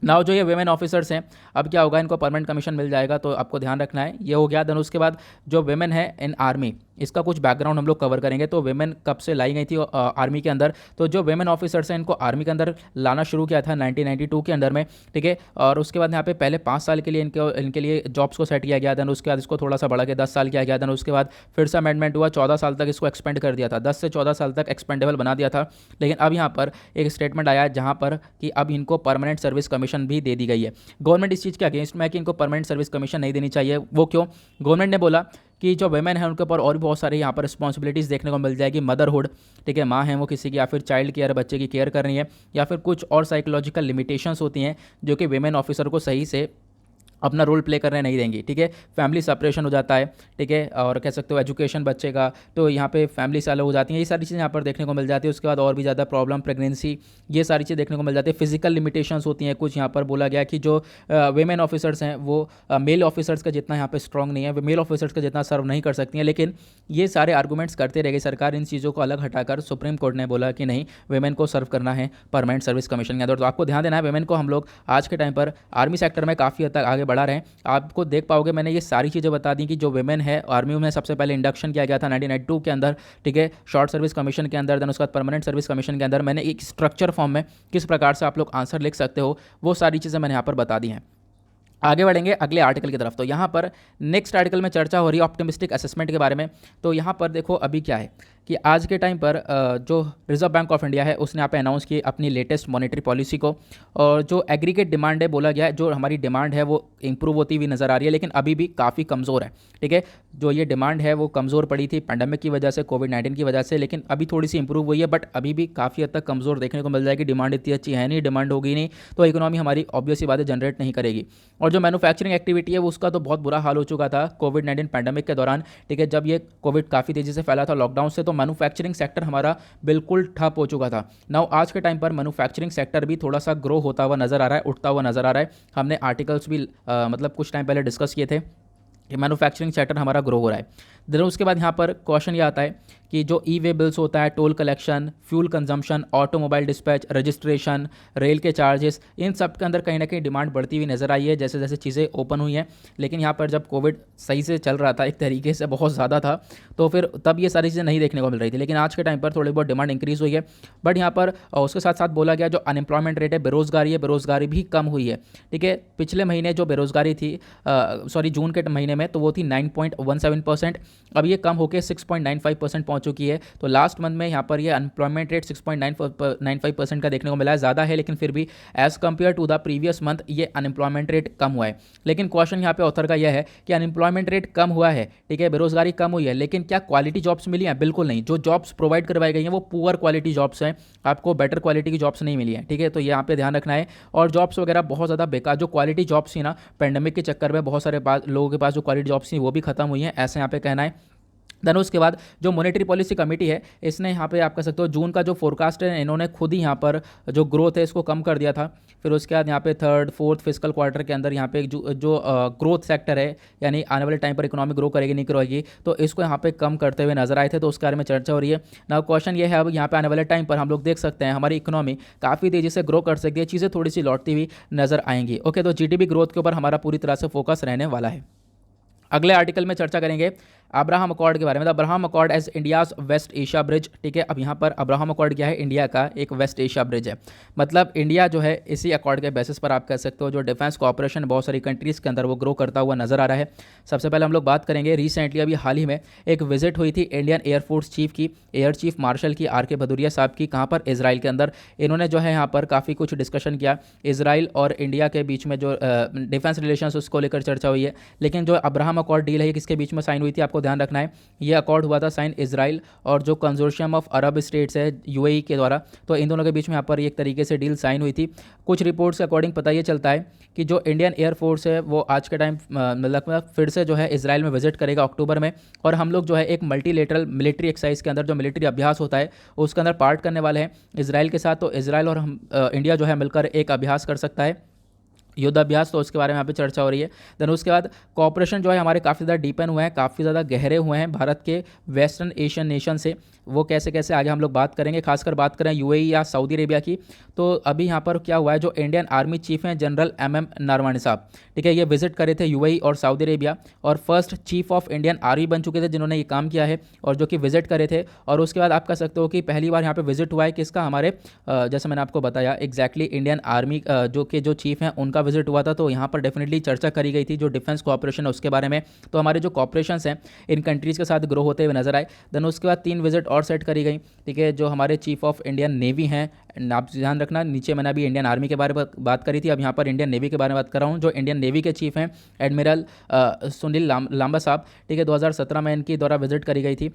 नाउ जो ये वेमेन ऑफिसर्स हैं अब क्या होगा, इनको परमानेंट कमीशन मिल जाएगा, तो आपको ध्यान रखना है, ये हो गया। देन उसके बाद जो वेमेन है इन आर्मी, इसका कुछ बैकग्राउंड हम लोग कवर करेंगे। तो वेमेन कब से लाई गई थी आर्मी के अंदर, तो जो वेमेन ऑफिसर्स हैं इनको आर्मी के अंदर लाना शुरू किया था 1992 के अंदर में, ठीक है, और उसके बाद यहाँ पे पहले 5 साल के लिए इनके लिए जॉब्स को सेट किया गया, देन उसके बाद इसको थोड़ा सा बढ़ा के 10 साल किया गया, देन उसके बाद फिर से अमेंडमेंट हुआ, 14 साल तक इसको एक्सपेंड कर दिया था, 10 से 14 साल तक एक्सपेंडेबल बना दिया था, लेकिन अब यहाँ पर एक स्टेटमेंट आया जहाँ पर कि अब इनको परमानेंट सर्विस कमीशन भी दे दी गई है। गवर्नमेंट इस चीज़ के अगेंस्ट में है कि इनको परमानेंट सर्विस कमीशन नहीं देनी चाहिए। वो क्यों, गवर्नमेंट ने बोला कि जो वेमेन है उनके ऊपर और भी बहुत सारे यहाँ पर रिस्पॉन्सिबिलिटीज़ देखने को मिल जाएगी, मदरहुड, ठीक है, माँ है वो किसी की, या फिर चाइल्ड केयर, बच्चे की केयर कर रही है, या फिर कुछ और साइकोलॉजिकल लिमिटेशंस होती हैं जो कि वेमेन ऑफिसर को सही से अपना रोल प्ले करने नहीं देंगी, ठीक है। फैमिली सेपरेशन हो जाता है, ठीक है, और कह सकते हो एजुकेशन बच्चे का, तो यहाँ पे फैमिली से अलग हो जाती हैं, ये सारी चीज़ें यहाँ पर देखने को मिल जाती है। उसके बाद और भी ज़्यादा प्रॉब्लम, प्रेगनेंसी, ये सारी चीज़ें देखने को मिल जाती है। फिजिकल लिमिटेशंस होती हैं कुछ, यहाँ पर बोला गया कि जो वेमेन ऑफिसर्स हैं वो मेल ऑफिसर्स का जितना यहाँ पर स्ट्रॉन्ग नहीं है, वे मेल ऑफिसर्स का जितना सर्व नहीं कर सकती हैं। लेकिन ये सारे आर्गूमेंट्स करते रह गई सरकार, इन चीज़ों को अलग हटाकर सुप्रीम कोर्ट ने बोला कि नहीं, वेमेन को सर्व करना है परमानेंट सर्विस कमीशन के अंदर। तो आपको ध्यान देना है, वेमेन को हम लोग आज के टाइम पर आर्मी सेक्टर में काफ़ी हद तक आगे बढ़ा रहे हैं। आपको देख पाओगे, मैंने ये सारी चीज़ें बता दी कि जो वेमेन है आर्मी में सबसे पहले इंडक्शन किया गया था 1992 के अंदर, ठीक है, शॉर्ट सर्विस कमीशन के अंदर, देन उसके बाद परमानेंट सर्विस कमीशन के अंदर। मैंने एक स्ट्रक्चर फॉर्म में किस प्रकार से आप लोग आंसर लिख सकते हो, वो सारी चीज़ें मैंने यहाँ पर बता दी हैं। आगे बढ़ेंगे अगले आर्टिकल की तरफ। तो यहाँ पर नेक्स्ट आर्टिकल में चर्चा हो रही है ऑप्टिमिस्टिक असेसमेंट के बारे में। तो यहाँ पर देखो अभी क्या है कि आज के टाइम पर जो रिजर्व बैंक ऑफ इंडिया है उसने यहाँ पे अनाउंस की अपनी लेटेस्ट मॉनेटरी पॉलिसी को, और जो एग्रीगेट डिमांड है बोला गया है, जो हमारी डिमांड है वो इंप्रूव होती हुई नज़र आ रही है, लेकिन अभी भी काफ़ी कमज़ोर है, ठीक है। जो ये डिमांड है वो कमज़ोर पड़ी थी पैंडेमिक की वजह से, कोविड-19 की वजह से, लेकिन अभी थोड़ी सी इंप्रूव हुई है, बट अभी भी काफ़ी हद तक कमज़ोर देखने को मिल जाएगी। डिमांड इतनी अच्छी है नहीं, डिमांड होगी नहीं तो इकोनॉमी हमारी ऑब्वियस सी बातें जनरेट नहीं करेगी। और जो मैन्युफैक्चरिंग एक्टिविटी है वो उसका तो बहुत बुरा हाल हो चुका था कोविड-19 पैंडेमिक के दौरान, ठीक है। जब ये कोविड काफ़ी तेज़ी से फैला था लॉकडाउन से, तो मैन्युफैक्चरिंग सेक्टर हमारा बिल्कुल ठप हो चुका था। नाउ आज के टाइम पर मैन्युफैक्चरिंग सेक्टर भी थोड़ा सा ग्रो होता हुआ नज़र आ रहा है, उठता हुआ नज़र आ रहा है। हमने आर्टिकल्स भी मतलब कुछ टाइम पहले डिस्कस किए थे कि मैन्युफैक्चरिंग सेक्टर हमारा ग्रो हो रहा है। देन उसके बाद यहाँ पर क्वेश्चन ये आता है कि जो ई वे बिल्स होता है, toll collection, fuel consumption, automobile dispatch, registration, rail के चार्जेस, इन सब के अंदर कहीं ना कहीं डिमांड बढ़ती हुई नज़र आई है जैसे जैसे चीज़ें ओपन हुई हैं। लेकिन यहाँ पर जब कोविड सही से चल रहा था, एक तरीके से बहुत ज़्यादा था, तो फिर तब ये सारी चीज़ें नहीं देखने को मिल रही थी। लेकिन आज के टाइम पर थोड़ी बहुत डिमांड इंक्रीज़ हुई है। बट यहाँ पर उसके साथ साथ बोला गया जो अनएम्प्लॉयमेंट रेट है, बेरोज़गारी है, बेरोज़गारी भी कम हुई है, ठीक है। पिछले महीने जो बेरोज़गारी थी, जून के महीने में, तो वो थी 9.17%, अब ये कम होकर 6.95% पहुँच चुकी है। तो लास्ट मंथ में यहाँ पर ये अनएम्प्लॉयमेंट रेट 6.95% का देखने को मिला है। ज़्यादा है लेकिन फिर भी as compare to the previous month ये अनएम्प्लॉयमेंट रेट कम हुआ है। लेकिन क्वेश्चन यहाँ पे ऑथर का यह है कि अनएम्प्लॉयमेंट रेट कम हुआ है, ठीक है, बेरोजगारी कम हुई है, लेकिन क्या क्वालिटी जॉब्स मिली हैं? बिल्कुल नहीं। जो जॉब्स प्रोवाइड करवाई गई हैं वो पुअर क्वालिटी जॉब्स हैं, आपको बेटर क्वालिटी की जॉब्स नहीं मिली हैं, ठीक है। तो यहाँ पे ध्यान रखना है। और जॉब्स वगैरह बहुत ज़्यादा बेकार, जो क्वालिटी जॉब्स थी ना पैंडेमिक के चक्कर में, बहुत सारे लोगों के पास जो क्वालिटी जॉब्स थी वो भी खत्म हुई हैं, ऐसे यहाँ पे कहना है। देन उसके बाद जो मॉनेटरी पॉलिसी कमेटी है, इसने यहाँ पे आप कह सकते हो जून का जो फोरकास्ट है, इन्होंने खुद ही यहाँ पर जो ग्रोथ है इसको कम कर दिया था। फिर उसके बाद यहाँ पे थर्ड फोर्थ फिजिकल क्वार्टर के अंदर यहाँ पे जो ग्रोथ सेक्टर है, यानी आने वाले टाइम पर इकोनॉमी ग्रो करेगी नहीं करेगी, तो इसको यहाँ पे कम करते हुए नजर आए थे। तो उसके बारे में चर्चा हो रही है ना। क्वेश्चन ये है अब यहाँ पे आने वाले टाइम पर हम लोग देख सकते हैं हमारी इकोनॉमी काफ़ी तेज़ी से ग्रो कर सकती है, चीज़ें थोड़ी सी लौटती हुई नजर आएंगी। ओके, तो जीडीपी ग्रोथ के ऊपर हमारा पूरी तरह से फोकस रहने वाला है। अगले आर्टिकल में चर्चा करेंगे अब्राहम अकॉर्ड के बारे में। Abraham accord as India's West Asia bridge, ठीक है। अब यहाँ पर अब्राहम अकॉर्ड क्या है? इंडिया का एक वेस्ट एशिया ब्रिज है। मतलब इंडिया जो है इसी अकॉर्ड के बेसिस पर आप कह सकते हो जो डिफेंस कॉपरेशन बहुत सारी कंट्रीज़ के अंदर वो ग्रो करता हुआ नजर आ रहा है। सबसे पहले हम लोग बात करेंगे रिसेंटली अभी हाल ही में एक विजिट हुई थी इंडियन एयरफोर्स चीफ की, एयर चीफ मार्शल की आर के भदौरिया साहब की, कहाँ पर? इजराइल के अंदर। इन्होंने जो है यहाँ पर काफ़ी कुछ डिस्कशन किया, इजराइल और इंडिया के बीच में जो डिफेंस रिलेशंस उसको लेकर चर्चा हुई है। लेकिन जो अब्राहम अकॉर्ड डील है ये किसके बीच में साइन हुई थी? आपको ध्यान रखना है, ये अकॉर्ड हुआ था साइन इजराइल और जो कंजोर्शियम ऑफ अरब स्टेट्स है यूएई के द्वारा। तो इन दोनों के बीच में यहाँ पर एक तरीके से डील साइन हुई थी। कुछ रिपोर्ट्स के अकॉर्डिंग पता ये चलता है कि जो इंडियन एयरफोर्स है वो आज के टाइम मतलब फिर से जो है इजराइल में विजिट करेगा अक्टूबर में, और हम लोग जो है एक मल्टीलेटरल मिलिट्री एक्सरसाइज के अंदर जो मिलिट्री अभ्यास होता है उसके अंदर पार्ट करने वाले हैं इजराइल के साथ। तो इजराइल और हम इंडिया जो है मिलकर एक अभ्यास कर सकता है, युद्ध अभ्यास। तो उसके बारे में यहाँ पे चर्चा हो रही है। देन उसके बाद कॉपरेशन जो है हमारे काफ़ी ज़्यादा डीपन हुए हैं, काफ़ी ज़्यादा गहरे हुए हैं भारत के वेस्टर्न एशियन नेशन से। वो कैसे कैसे आगे हम लोग बात करेंगे, खासकर बात करें यूएई या सऊदी अरेबिया की। तो अभी यहाँ पर क्या हुआ है, जो इंडियन आर्मी चीफ हैं जनरल एमएम नरवणे साहब, ठीक है, ये विजिट करे थे यूएई और सऊदी अरेबिया, और first chief of Indian army बन चुके थे जिन्होंने ये काम किया है और जो कि विजिट करे थे। और उसके बाद आप कह सकते हो कि पहली बार यहाँ पर विजिट हुआ है किसका? हमारे जैसे मैंने आपको बताया एग्जैक्टली इंडियन आर्मी जो कि जो चीफ हैं उनका विजिट हुआ था। तो यहाँ पर डेफिनेटली चर्चा करी गई थी जो डिफेंस कॉपरेशन है उसके बारे में। तो हमारे जो कॉपरेशंस हैं इन कंट्रीज़ के साथ ग्रो होते हुए नजर आए। देन उसके बाद 3 विजिट और सेट करी गई, ठीक है। जो हमारे चीफ ऑफ इंडियन नेवी हैं आप ध्यान रखना, नीचे मैंने अभी इंडियन आर्मी के बारे में बात करी थी, अब यहाँ पर इंडियन नेवी के बारे में बात कर रहा हूँ। जो इंडियन नेवी के चीफ हैं एडमिरल सुनील लांबा साहब, ठीक है, 2017 में इनकी द्वारा विजिट करी गई थी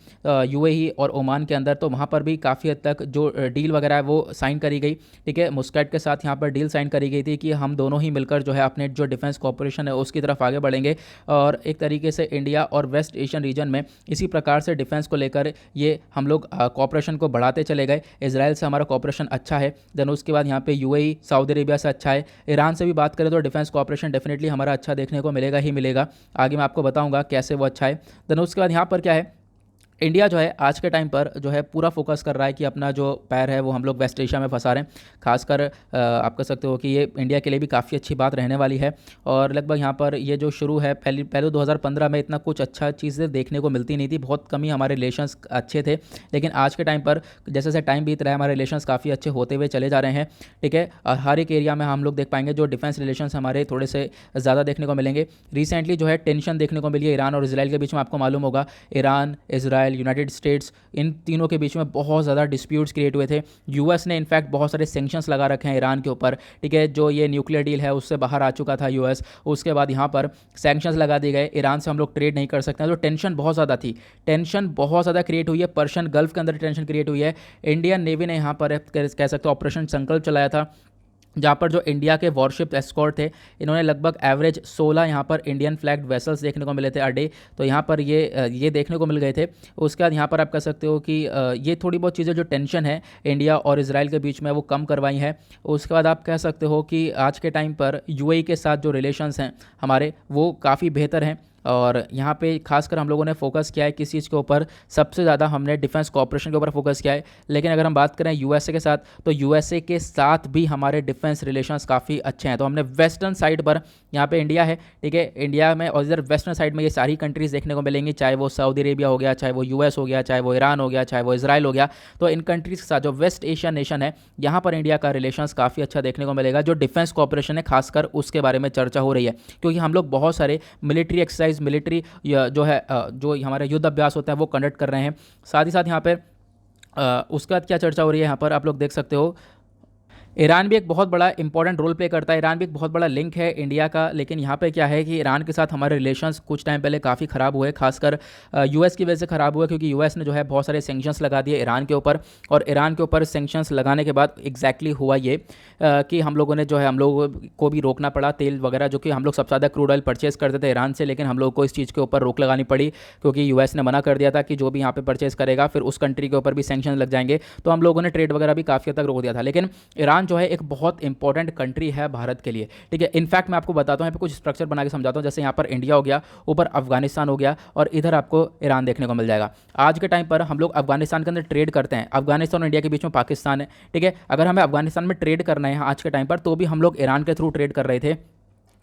यूएई और ओमान के अंदर। तो वहाँ पर भी काफ़ी हद तक जो डील वगैरह है वो साइन करी गई, ठीक है। मुस्कैट के साथ यहाँ पर डील साइन करी गई थी कि हम दोनों ही मिलकर जो है अपने जो डिफेंस कॉपरेशन है उसकी तरफ आगे बढ़ेंगे, और एक तरीके से इंडिया और वेस्ट एशियन रीजन में इसी प्रकार से डिफेंस को लेकर ये हम लोग कॉपरेशन को बढ़ाते चले गए। इजराइल से हमारा कॉपरेशन अच्छा है, देन उसके बाद यहाँ पे यूएई सऊदी अरेबिया से अच्छा है। ईरान से भी बात करें तो डिफेंस कॉपरेशन डेफिनेटली हमारा अच्छा देखने को मिलेगा ही मिलेगा। आगे मैं आपको बताऊंगा कैसे वो अच्छा है। देन उसके बाद यहाँ पर क्या है, इंडिया जो है आज के टाइम पर जो है पूरा फोकस कर रहा है कि अपना जो पैर है वो हम लोग वेस्ट एशिया में फंसा रहे हैं। खासकर आप कह सकते हो कि ये इंडिया के लिए भी काफ़ी अच्छी बात रहने वाली है। और लगभग यहाँ पर ये जो शुरू है, पहले 2015 में इतना कुछ अच्छा चीज़ें देखने को मिलती नहीं थी, बहुत कम ही हमारे रिलेशंस अच्छे थे। लेकिन आज के टाइम पर जैसे जैसे टाइम बीत रहा है हमारे रिलेशंस काफ़ी अच्छे होते हुए चले जा रहे हैं, ठीक है। और हर एक एरिया में हम लोग देख पाएंगे जो डिफेंस रिलेशंस हमारे थोड़े से ज़्यादा देखने को मिलेंगे। रिसेंटली जो है टेंशन देखने को मिली है ईरान और इजराइल के बीच में। आपको मालूम होगा ईरान, इजराइल, यूनाइटेड स्टेट्स, इन तीनों के बीच में बहुत ज़्यादा डिस्प्यूट्स क्रिएट हुए थे। यूएस ने इनफैक्ट बहुत सारे सैंक्शंस लगा रखे हैं ईरान के ऊपर, ठीक है। जो ये न्यूक्लियर डील है उससे बाहर आ चुका था यूएस, उसके बाद यहाँ पर सैंक्शंस लगा दिए गए, ईरान से हम लोग ट्रेड नहीं कर सकते हैं। तो टेंशन बहुत ज़्यादा थी, टेंशन बहुत ज़्यादा क्रिएट हुई है, पर्शियन गल्फ के अंदर टेंशन क्रिएट हुई है। इंडियन नेवी ने यहाँ पर कह सकते हो ऑपरेशन संकल्प चलाया था, जहाँ पर जो इंडिया के वॉरशिप एस्कॉर्ट थे इन्होंने लगभग एवरेज 16 यहाँ पर इंडियन फ्लैग्ड वेसल्स देखने को मिले थे अ डे। तो यहाँ पर ये देखने को मिल गए थे। उसके बाद यहाँ पर आप कह सकते हो कि ये थोड़ी बहुत चीज़ें जो टेंशन है इंडिया और इजराइल के बीच में वो कम करवाई है। उसके बाद आप कह सकते हो कि आज के टाइम पर यूएई के साथ जो रिलेशंस हैं हमारे वो काफ़ी बेहतर हैं। और यहाँ पे खासकर हम लोगों ने फोकस किया है किस चीज़ के ऊपर, सबसे ज़्यादा हमने डिफेंस कॉपरेशन के ऊपर फोकस किया है। लेकिन अगर हम बात करें यूएसए के साथ, तो यूएसए के साथ भी हमारे डिफेंस रिलेशंस काफ़ी अच्छे हैं। तो हमने वेस्टर्न साइड पर, यहाँ पे इंडिया है, ठीक है, इंडिया में, और इधर वेस्टर्न साइड में ये सारी कंट्रीज़ देखने को मिलेंगी, चाहे वो सऊदी अरेबिया हो गया, चाहे वो यूएस हो गया, चाहे वो ईरान हो गया, चाहे वो इसराइल हो गया। तो इन कंट्रीज़ के साथ जो वेस्ट एशियन नेशन है यहाँ पर इंडिया का रिलेशंस काफ़ी अच्छा देखने को मिलेगा। जो डिफेंस कॉपरेशन है खासकर उसके बारे में चर्चा हो रही है, क्योंकि हम लोग बहुत सारे मिलिट्री एक्सरसाइज, मिलिट्री जो है जो हमारे युद्ध अभ्यास होता है वो कंडक्ट कर रहे हैं। साथ ही साथ यहाँ पर उसके बाद क्या चर्चा हो रही है यहाँ पर आप लोग देख सकते हो, ईरान भी एक बहुत बड़ा इंपॉर्टेंट रोल प्ले करता है, ईरान भी एक बहुत बड़ा लिंक है इंडिया का। लेकिन यहाँ पे क्या है कि ईरान के साथ हमारे रिलेशंस कुछ टाइम पहले काफ़ी ख़राब हुए, खासकर यूएस की वजह से ख़राब हुए, क्योंकि यूएस ने जो है बहुत सारे सैंक्शंस लगा दिए ईरान के ऊपर। और ईरान के ऊपर सैंक्शंस लगाने के बाद एग्जैक्टली हुआ ये कि हम लोगों ने जो है, हम लोगों को भी रोकना पड़ा तेल वगैरह, जो कि हम लोग सबसे ज़्यादा क्रूड ऑयल परचेज करते थे ईरान से, लेकिन हम लोग को इस चीज़ के ऊपर रोक लगानी पड़ी, क्योंकि यूएस ने मना कर दिया था कि जो भी यहाँ पे परचेज करेगा फिर उस कंट्री के ऊपर भी सैंक्शन लग जाएंगे। तो हम लोगों ने ट्रेड वगैरह भी काफ़ी हद तक रोक दिया था। लेकिन ईरान जो है एक बहुत इंपॉर्टेंट कंट्री है भारत के लिए, ठीक है। इनफैक्ट मैं आपको बताता हूँ, यहाँ पे कुछ स्ट्रक्चर बना के समझाता हूँ। जैसे यहाँ पर इंडिया हो गया, ऊपर अफगानिस्तान हो गया, और इधर आपको ईरान देखने को मिल जाएगा। आज के टाइम पर हम लोग अफगानिस्तान के अंदर ट्रेड करते हैं, अफगानिस्तान और इंडिया के बीच में पाकिस्तान है, ठीक है। अगर हमें अफगानिस्तान में ट्रेड करना है आज के टाइम पर, तो भी हम लोग ईरान के थ्रू ट्रेड कर रहे थे,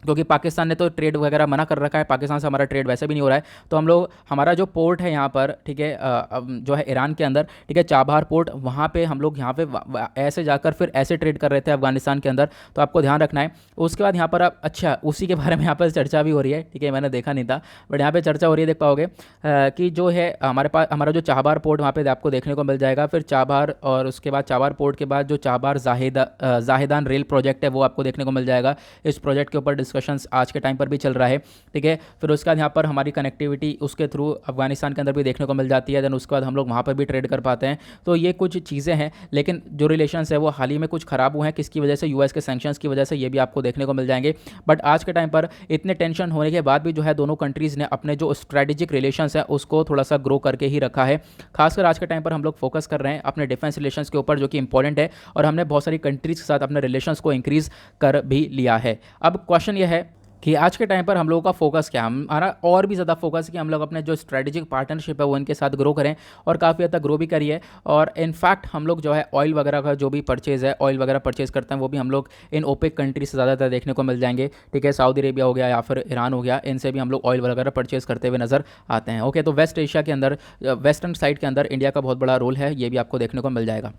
क्योंकि पाकिस्तान ने तो ट्रेड वगैरह मना कर रखा है, पाकिस्तान से हमारा ट्रेड वैसे भी नहीं हो रहा है। तो हम लोग, हमारा जो पोर्ट है यहाँ पर, ठीक है, जो है ईरान के अंदर, ठीक है, चाबहार पोर्ट, वहाँ पे हम लोग यहाँ पे ऐसे जाकर फिर ऐसे ट्रेड कर रहे थे अफगानिस्तान के अंदर। तो आपको ध्यान रखना है। उसके बाद यहाँ पर आप, अच्छा, उसी के बारे में यहाँ पर चर्चा भी हो रही है, ठीक है, मैंने देखा नहीं था बट यहाँ पर चर्चा हो रही है, देख पाओगे कि जो है हमारे पास हमारा जो चाबहार पोर्ट वहाँ पर आपको देखने को मिल जाएगा। फिर चाबहार, और उसके बाद चाबहार पोर्ट के बाद जो चाबहार जाहिदान रेल प्रोजेक्ट है वो आपको देखने को मिल जाएगा। इस प्रोजेक्ट के ऊपर डिस्कशंस आज के टाइम पर भी चल रहा है, ठीक है। फिर उसके बाद यहाँ पर हमारी कनेक्टिविटी उसके थ्रू अफगानिस्तान के अंदर भी देखने को मिल जाती है। देन उसके बाद हम लोग वहाँ पर भी ट्रेड कर पाते हैं। तो ये कुछ चीज़ें हैं, लेकिन जो रिलेशंस है वो हाल ही में कुछ ख़राब हुए हैं, किसकी वजह से, यूएस के सैंक्शंस की वजह से, ये भी आपको देखने को मिल जाएंगे। बट आज के टाइम पर इतने टेंशन होने के बाद भी जो है दोनों कंट्रीज़ ने अपने जो स्ट्रेटेजिक रिलेशंस है उसको थोड़ा सा ग्रो करके ही रखा है। खासकर आज के टाइम पर हम लोग फोकस कर रहे हैं अपने डिफेंस रिलेशंस के ऊपर, जो कि इंपॉर्टेंट है, और हमने बहुत सारी कंट्रीज़ के साथ अपने रिलेशंस को इंक्रीज़ कर भी लिया है। अब क्वेश्चन ये है कि आज के टाइम पर हम लोगों का फोकस क्या है, हमारा और भी ज़्यादा फोकस है कि हम लोग अपने जो स्ट्रेटेजिक पार्टनरशिप है वो इनके साथ ग्रो करें, और काफ़ी हद तक ग्रो भी करिए। और इनफैक्ट हम लोग जो है ऑयल वगैरह का जो भी परचेज़ है, ऑयल वगैरह परचेज़ करते हैं, वो भी हम लोग इन ओपेक कंट्री से ज़्यादातर देखने को मिल जाएंगे, ठीक है। सऊदी अरेबिया हो गया या फिर ईरान हो गया, इनसे भी हम लोग ऑयल वगैरह परचेज़ करते हुए नज़र आते हैं। ओके, तो वेस्ट एशिया के अंदर, वेस्टर्न साइड के अंदर इंडिया का बहुत बड़ा रोल है, ये भी आपको देखने को मिल जाएगा।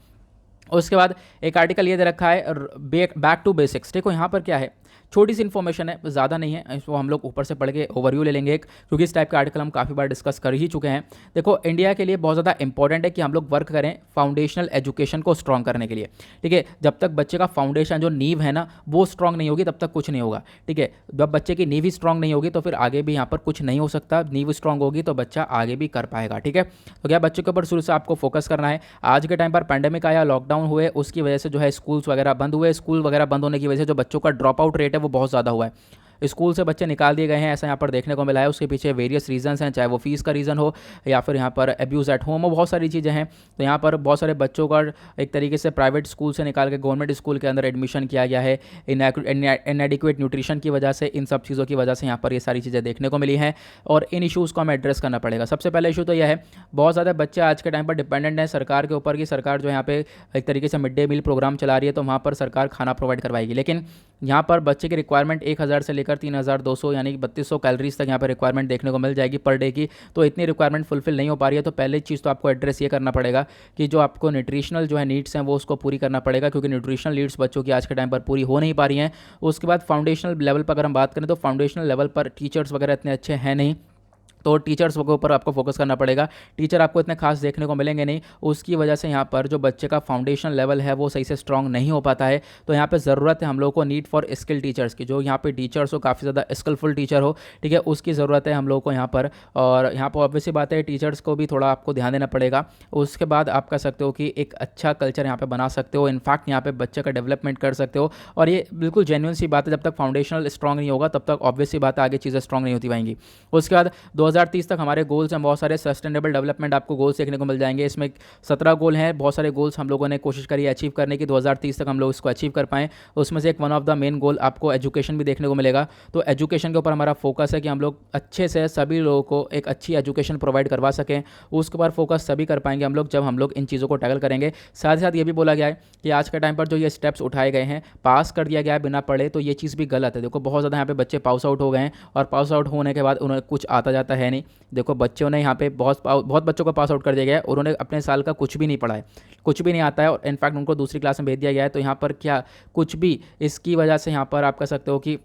उसके बाद एक आर्टिकल ये दे रखा है, बैक टू बेसिक्स। देखो यहाँ पर क्या है छोटी सी इन्फॉर्मेशन है, ज़्यादा नहीं है, इसको हम लोग ऊपर से पढ़ के ओवरव्यू ले लेंगे एक, क्योंकि इस टाइप का आर्टिकल हम काफ़ी बार डिस्कस कर ही चुके हैं। देखो, इंडिया के लिए बहुत ज़्यादा इंपॉर्टेंट है कि हम लोग वर्क करें फाउंडेशनल एजुकेशन को स्ट्रॉन्ग करने के लिए। ठीक है, जब तक बच्चे का फाउंडेशन जो नींव है ना वो स्ट्रॉन्ग नहीं होगी तब तक कुछ नहीं होगा। ठीक है, जब बच्चे की नींव ही स्ट्रॉन्ग नहीं होगी तो फिर आगे भी यहाँ पर कुछ नहीं हो सकता। नींव स्ट्रॉन्ग होगी तो बच्चा आगे भी कर पाएगा। ठीक है, तो क्या बच्चों के ऊपर शुरू से आपको फोकस करना है। आज के टाइम पर पैंडेमिक आया, लॉकडाउन हुए, उसकी वजह से जो है स्कूल्स वगैरह बंद हुए। स्कूल वगैरह बंद होने की वजह से जो बच्चों का ड्रॉप आउट रेट है वो बहुत ज़्यादा हुआ है। स्कूल से बच्चे निकाल दिए गए हैं, ऐसा यहाँ पर देखने को मिला है। उसके पीछे वेरियस रीजंस हैं, चाहे वो फीस का रीज़न हो या फिर यहाँ पर एब्यूज़ एट होम हो, बहुत सारी चीज़ें हैं। तो यहाँ पर बहुत सारे बच्चों का एक तरीके से प्राइवेट स्कूल से निकाल के गवर्नमेंट स्कूल के अंदर एडमिशन किया गया है। इनएडिक्वेट न्यूट्रिशन की वजह से, इन सब चीज़ों की वजह से यहाँ पर ये सारी चीज़ें देखने को मिली हैं और इन इशूज़ को हमें एड्रेस करना पड़ेगा। सबसे पहला इशू तो यह है, बहुत ज़्यादा बच्चे आज के टाइम पर डिपेंडेंट हैं सरकार के ऊपर की सरकार जो यहाँ पे एक तरीके से मिड डे मील प्रोग्राम चला रही है, तो वहाँ पर सरकार खाना प्रोवाइड करवाएगी। लेकिन यहाँ पर बच्चे की रिक्वायरमेंट 1000 से लेकर 3200 यानी कि 3200 कैलोरीज तक यहाँ पर रिक्वायरमेंट देखने को मिल जाएगी पर डे की। तो इतनी रिक्वायरमेंट फुलफिल नहीं हो पा रही है। तो पहले चीज़ तो आपको एड्रेस ये करना पड़ेगा कि जो आपको न्यूट्रिशनल जो है नीड्स हैं वो उसको पूरी करना पड़ेगा, क्योंकि न्यूट्रिशनल नीड्स बच्चों की आज के टाइम पर पूरी हो नहीं पा रही हैं। उसके बाद फाउंडेशनल लेवल पर अगर हम बात करें तो फाउंडेशनल लेवल पर टीचर्स वगैरह इतने अच्छे हैं नहीं, तो टीचर्स के ऊपर आपको फोकस करना पड़ेगा। टीचर आपको इतने खास देखने को मिलेंगे नहीं, उसकी वजह से यहाँ पर जो बच्चे का फाउंडेशन लेवल है वो सही से स्ट्रॉन्ग नहीं हो पाता है। तो यहाँ पे ज़रूरत है हम लोगों को नीड फॉर स्किल टीचर्स की, जो यहाँ पे टीचर्स हो काफ़ी ज़्यादा स्किलफुल टीचर हो। ठीक है, उसकी ज़रूरत है हम लोगों को यहाँ पर। और यहाँ पर ऑब्वियसली बात है टीचर्स को भी थोड़ा आपको ध्यान देना पड़ेगा। उसके बाद आप कह सकते हो कि एक अच्छा कल्चर यहाँ पर बना सकते हो, इनफैक्ट यहाँ पर बच्चे का डेवलपमेंट कर सकते हो। और ये बिल्कुल जेन्युइन सी बात है, जब तक फाउंडेशनल स्ट्रॉन्ग नहीं होगा तब तक ऑब्वियसली बात है आगे चीज़ें स्ट्रॉन्ग नहीं होती पाएंगी। उसके बाद 2030 तक हमारे गोल्स हैं, बहुत सारे सस्टेनेबल डेवलपमेंट आपको गोल्स देखने को मिल जाएंगे। इसमें 17 गोल हैं, बहुत सारे गोल्स हम लोगों ने कोशिश करी अचीव करने की 2030 तक हम लोग इसको अचीव कर पाएँ। उसमें से एक one of the main goal आपको एजुकेशन भी देखने को मिलेगा। तो एजुकेशन के ऊपर हमारा फोकस है कि हम लोग अच्छे से सभी लोगों को एक अच्छी एजुकेशन प्रोवाइड करवा सकें। उसके ऊपर फोकस सभी कर पाएंगे हम लोग जब हम लोग इन चीज़ों को टैकल करेंगे। साथ ही साथ ये भी बोला गया है कि आज के टाइम पर जो ये स्टेप्स उठाए गए हैं, पास कर दिया गया है बिना पढ़े, तो ये चीज़ भी गलत है। देखो, बहुत ज़्यादा यहाँ पे बच्चे पास आउट हो गए हैं और पास आउट होने के बाद उन्हें कुछ आता जाता है नहीं। देखो, बच्चों ने यहाँ पे बहुत बच्चों को पास आउट कर दिया गया है और उन्होंने अपने साल का कुछ भी नहीं पढ़ा है, कुछ भी नहीं आता है और इनफैक्ट उनको दूसरी क्लास में भेज दिया गया है। तो यहाँ पर क्या कुछ भी, इसकी वजह से यहाँ पर आप कह सकते हो कि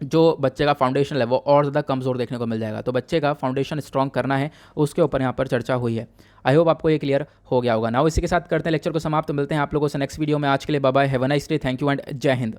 जो बच्चे का फाउंडेशन है वो और ज़्यादा कमज़ोर देखने को मिल जाएगा। तो बच्चे का फाउंडेशन स्ट्रॉन्ग करना है, उसके ऊपर यहाँ पर चर्चा हुई है। आई होप आपको ये क्लियर हो गया होगा। नाउ इसी के साथ करते हैं लेक्चर को समाप्त। मिलते हैं आप लोगों से नेक्स्ट वीडियो में। आज के लिए bye bye, have a nice day, thank you and जय हिंद।